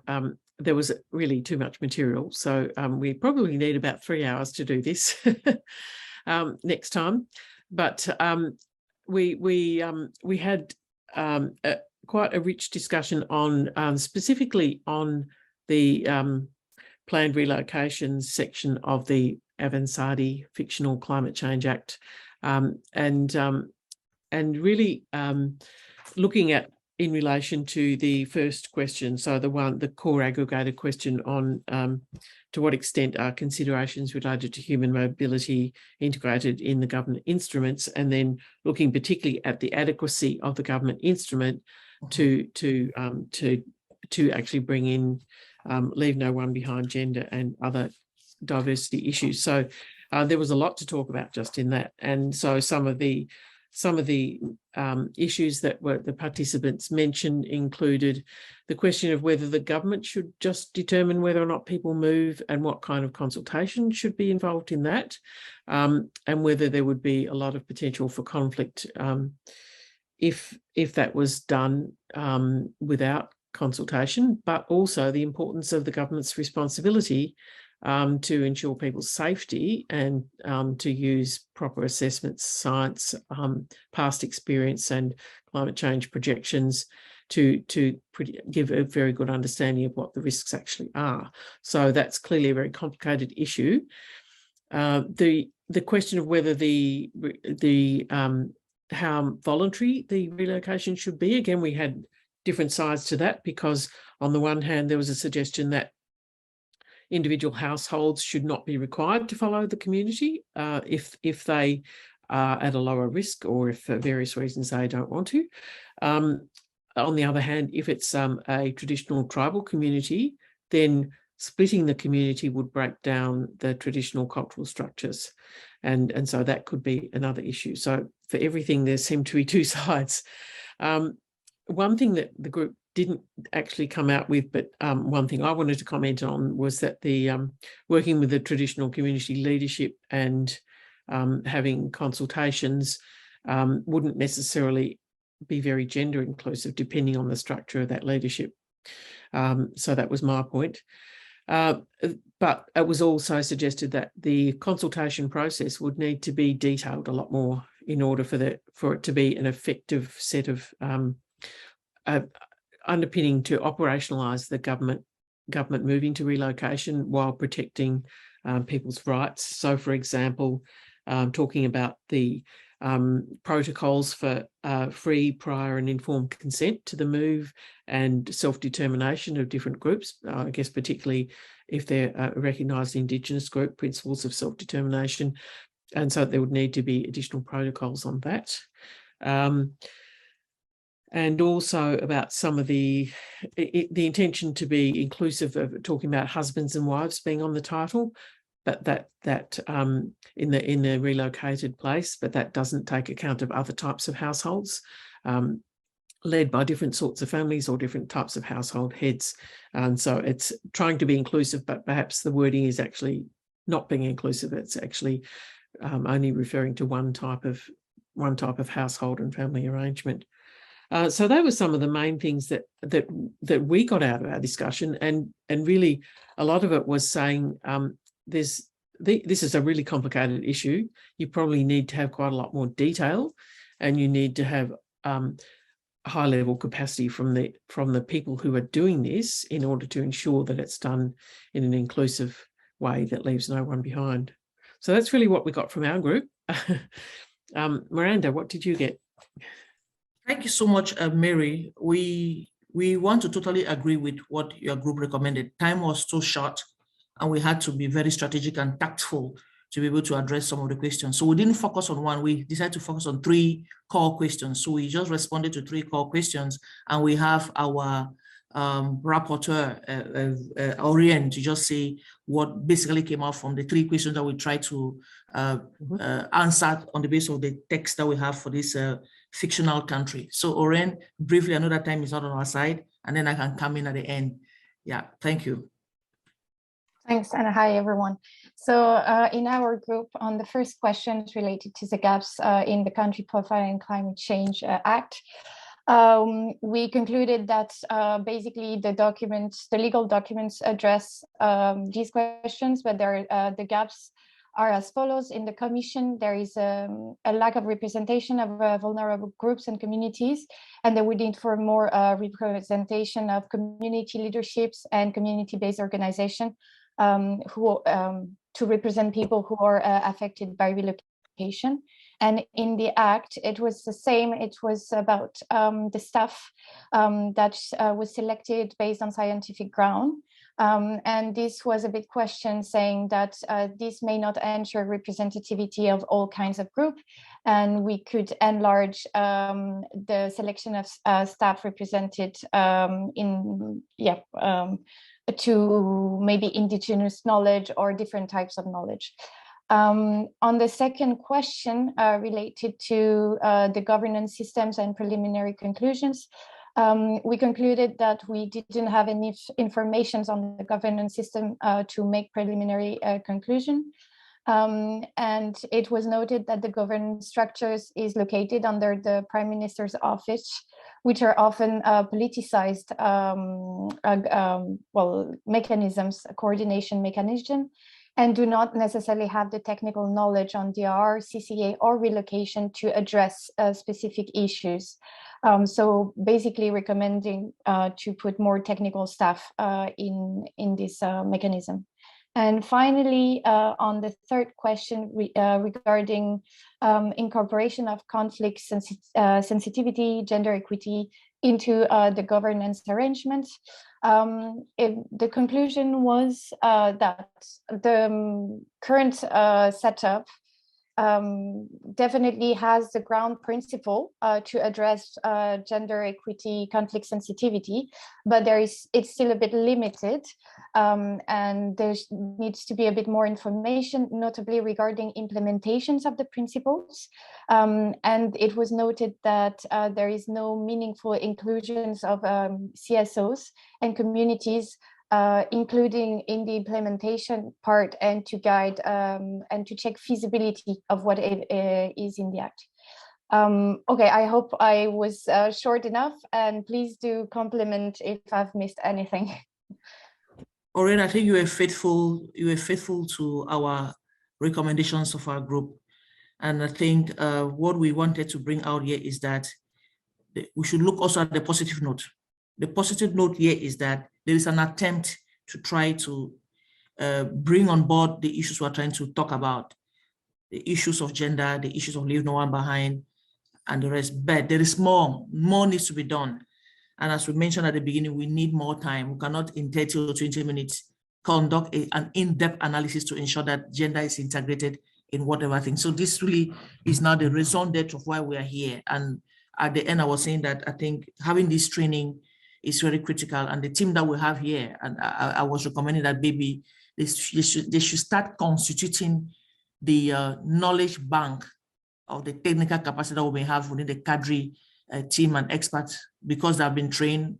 there was really too much material. So we probably need about 3 hours to do this next time. But we had quite a rich discussion on specifically on the planned relocations section of the Avansati Fictional Climate Change Act, and really looking at in relation to the first question, so the core aggregated question on to what extent are considerations related to human mobility integrated in the government instruments, and then looking particularly at the adequacy of the government instrument to actually bring in leave no one behind gender and other diversity issues. So there was a lot to talk about just in that, and so some of the issues that the participants mentioned included the question of whether the government should just determine whether or not people move and what kind of consultation should be involved in that, and whether there would be a lot of potential for conflict if that was done without consultation, but also the importance of the government's responsibility to ensure people's safety and to use proper assessments, science, past experience and climate change projections to give a very good understanding of what the risks actually are. So that's clearly a very complicated issue. The question of whether how voluntary the relocation should be, again, we had different sides to that, because on the one hand, there was a suggestion that individual households should not be required to follow the community if they are at a lower risk, or if for various reasons they don't want to. On the other hand, if it's a traditional tribal community, then splitting the community would break down the traditional cultural structures. And so that could be another issue. So for everything, there seem to be two sides. One thing that the group didn't actually come out with, but one thing I wanted to comment on was that the working with the traditional community leadership and having consultations wouldn't necessarily be very gender inclusive, depending on the structure of that leadership. So that was my point. But it was also suggested that the consultation process would need to be detailed a lot more in order for it to be an effective set of underpinning to operationalise the government moving to relocation while protecting people's rights. So, for example, talking about the protocols for free, prior and informed consent to the move and self-determination of different groups, I guess particularly if they're a recognised Indigenous group, principles of self-determination. And so there would need to be additional protocols on that. And also about some of the intention to be inclusive of talking about husbands and wives being on the title, but that in the relocated place, but that doesn't take account of other types of households led by different sorts of families or different types of household heads. And so it's trying to be inclusive, but perhaps the wording is actually not being inclusive. It's actually only referring to one type of household and family arrangement. So that was some of the main things that we got out of our discussion, and really a lot of it was saying this is a really complicated issue. You probably need to have quite a lot more detail, and you need to have high level capacity from the people who are doing this in order to ensure that it's done in an inclusive way that leaves no one behind. So that's really what we got from our group. Miranda, what did you get? Thank you so much, Mary. We want to totally agree with what your group recommended. Time was too short, and we had to be very strategic and tactful to be able to address some of the questions. So we didn't focus on one, we decided to focus on 3 core questions. So we just responded to 3 core questions, and we have our rapporteur, Orion, to just say what basically came out from the 3 questions that we tried to answer on the basis of the text that we have for this fictional country. So Orion, briefly, I know that time is not on our side, and then I can come in at the end. Yeah, thank you. Thanks, and hi, everyone. So in our group, on the first questions related to the gaps in the Country Profiling and Climate Change Act, we concluded that basically the legal documents address these questions, but the gaps are as follows. In the Commission, there is a lack of representation of vulnerable groups and communities, and there would need for more representation of community leaderships and community-based organizations to represent people who are affected by relocation. And in the Act, it was the same. It was about the staff that was selected based on scientific ground. And this was a big question, saying that this may not ensure representativity of all kinds of groups, and we could enlarge the selection of staff represented to maybe indigenous knowledge or different types of knowledge. On the second question related to the governance systems and preliminary conclusions, we concluded that we didn't have any information on the governance system to make preliminary conclusion. And it was noted that the governance structures is located under the Prime Minister's office, which are often politicized mechanisms, coordination mechanism, and do not necessarily have the technical knowledge on DRR, CCA, or relocation to address specific issues. So basically recommending to put more technical staff in this mechanism. And finally, on the third question regarding incorporation of conflict sensitivity, gender equity into the governance arrangements, the conclusion was that the current setup definitely has the ground principle to address gender equity, conflict sensitivity, but it's still a bit limited, and there needs to be a bit more information, notably regarding implementations of the principles. And it was noted that there is no meaningful inclusions of CSOs and communities, including in the implementation part, and to guide and to check feasibility of what it is in the Act. Okay, I hope I was short enough, and please do compliment if I've missed anything. Aurora, I think you were faithful to our recommendations of our group. And I think what we wanted to bring out here is that we should look also at the positive note. The positive note here is that there is an attempt to try to bring on board the issues we're trying to talk about, the issues of gender, the issues of leave no one behind, and the rest. But there is more needs to be done. And as we mentioned at the beginning, we need more time. We cannot in 30 or 20 minutes conduct an in-depth analysis to ensure that gender is integrated in whatever thing. So this really is now the raison d'etre of why we are here. And at the end, I was saying that I think having this training is very critical, and the team that we have here, and I was recommending that maybe they should start constituting the knowledge bank of the technical capacity that we may have within the CADRI team and experts, because they have been trained,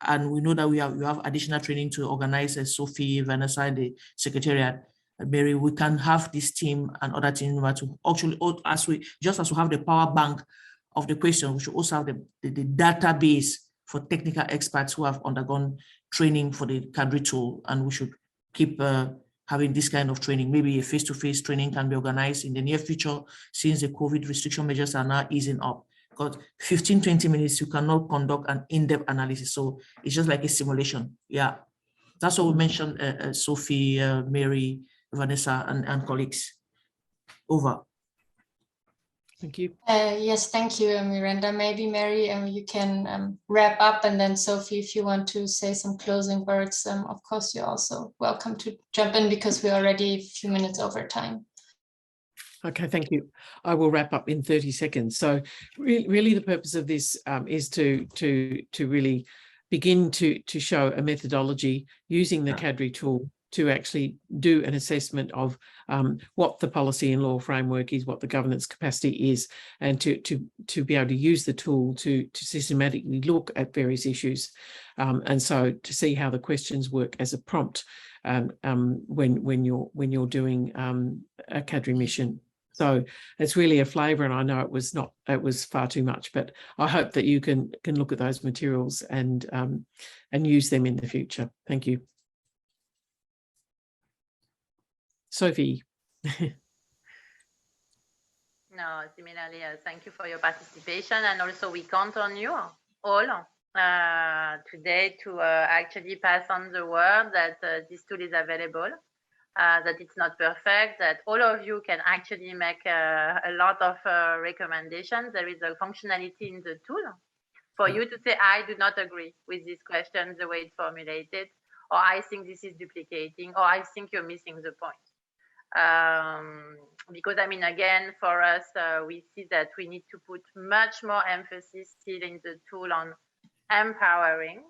and we know that we have additional training to organize, as Sophie, Vanessa, and the Secretariat. Mary, we can have this team and other team members to actually, as we have the power bank of the question, we should also have the database for technical experts who have undergone training for the CADRI tool, and we should keep having this kind of training. Maybe a face-to-face training can be organized in the near future, since the COVID restriction measures are now easing up. Because 15, 20 minutes, you cannot conduct an in-depth analysis. So it's just like a simulation. Yeah, that's what we mentioned, Sophie, Mary, Vanessa, and colleagues. Over. Thank you. Yes, thank you, Miranda. Maybe Mary, you can wrap up, and then Sophie, if you want to say some closing words, of course, you're also welcome to jump in, because we're already a few minutes over time. Okay, thank you. I will wrap up in 30 seconds. So really the purpose of this is to really begin to show a methodology using the CADRI tool to actually do an assessment of what the policy and law framework is, what the governance capacity is, and to be able to use the tool to systematically look at various issues, and so to see how the questions work as a prompt when you're doing a CADRI mission. So it's really a flavour, and I know it was far too much, but I hope that you can look at those materials and use them in the future. Thank you. Sophie. No, similarly, thank you for your participation, and also we count on you all today to actually pass on the word that this tool is available, that it's not perfect, that all of you can actually make a lot of recommendations. There is a functionality in the tool for you to say, I do not agree with this question, the way it's formulated, or I think this is duplicating, or I think you're missing the point. Because I mean, again, for us, we see that we need to put much more emphasis still in the tool on empowering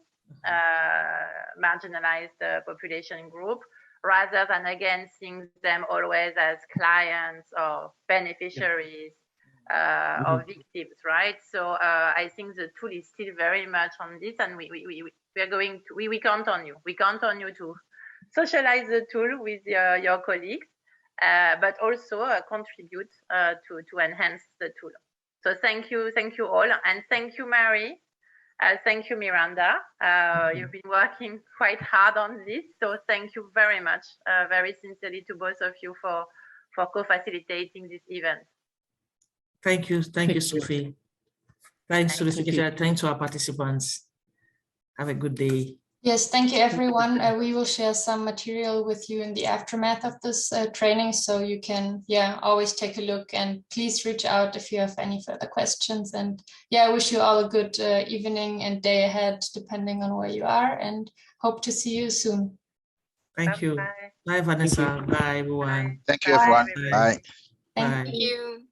marginalized population group, rather than again seeing them always as clients or beneficiaries or victims, right? So I think the tool is still very much on this, and we count on you. We count on you to socialize the tool with your colleagues. But also contribute to enhance the tool. So thank you all, and thank you, Mary. Thank you, Miranda. You've been working quite hard on this, so thank you very much, very sincerely to both of you for co-facilitating this event. Thank you, Sophie. Thanks to the Secretariat. Thanks to our participants. Have a good day. Yes, thank you, everyone. We will share some material with you in the aftermath of this training, so you can, always take a look, and please reach out if you have any further questions. And I wish you all a good evening and day ahead, depending on where you are, and hope to see you soon. Thank you. Bye, Vanessa. Bye, everyone. Thank you, everyone. Bye. Thank you.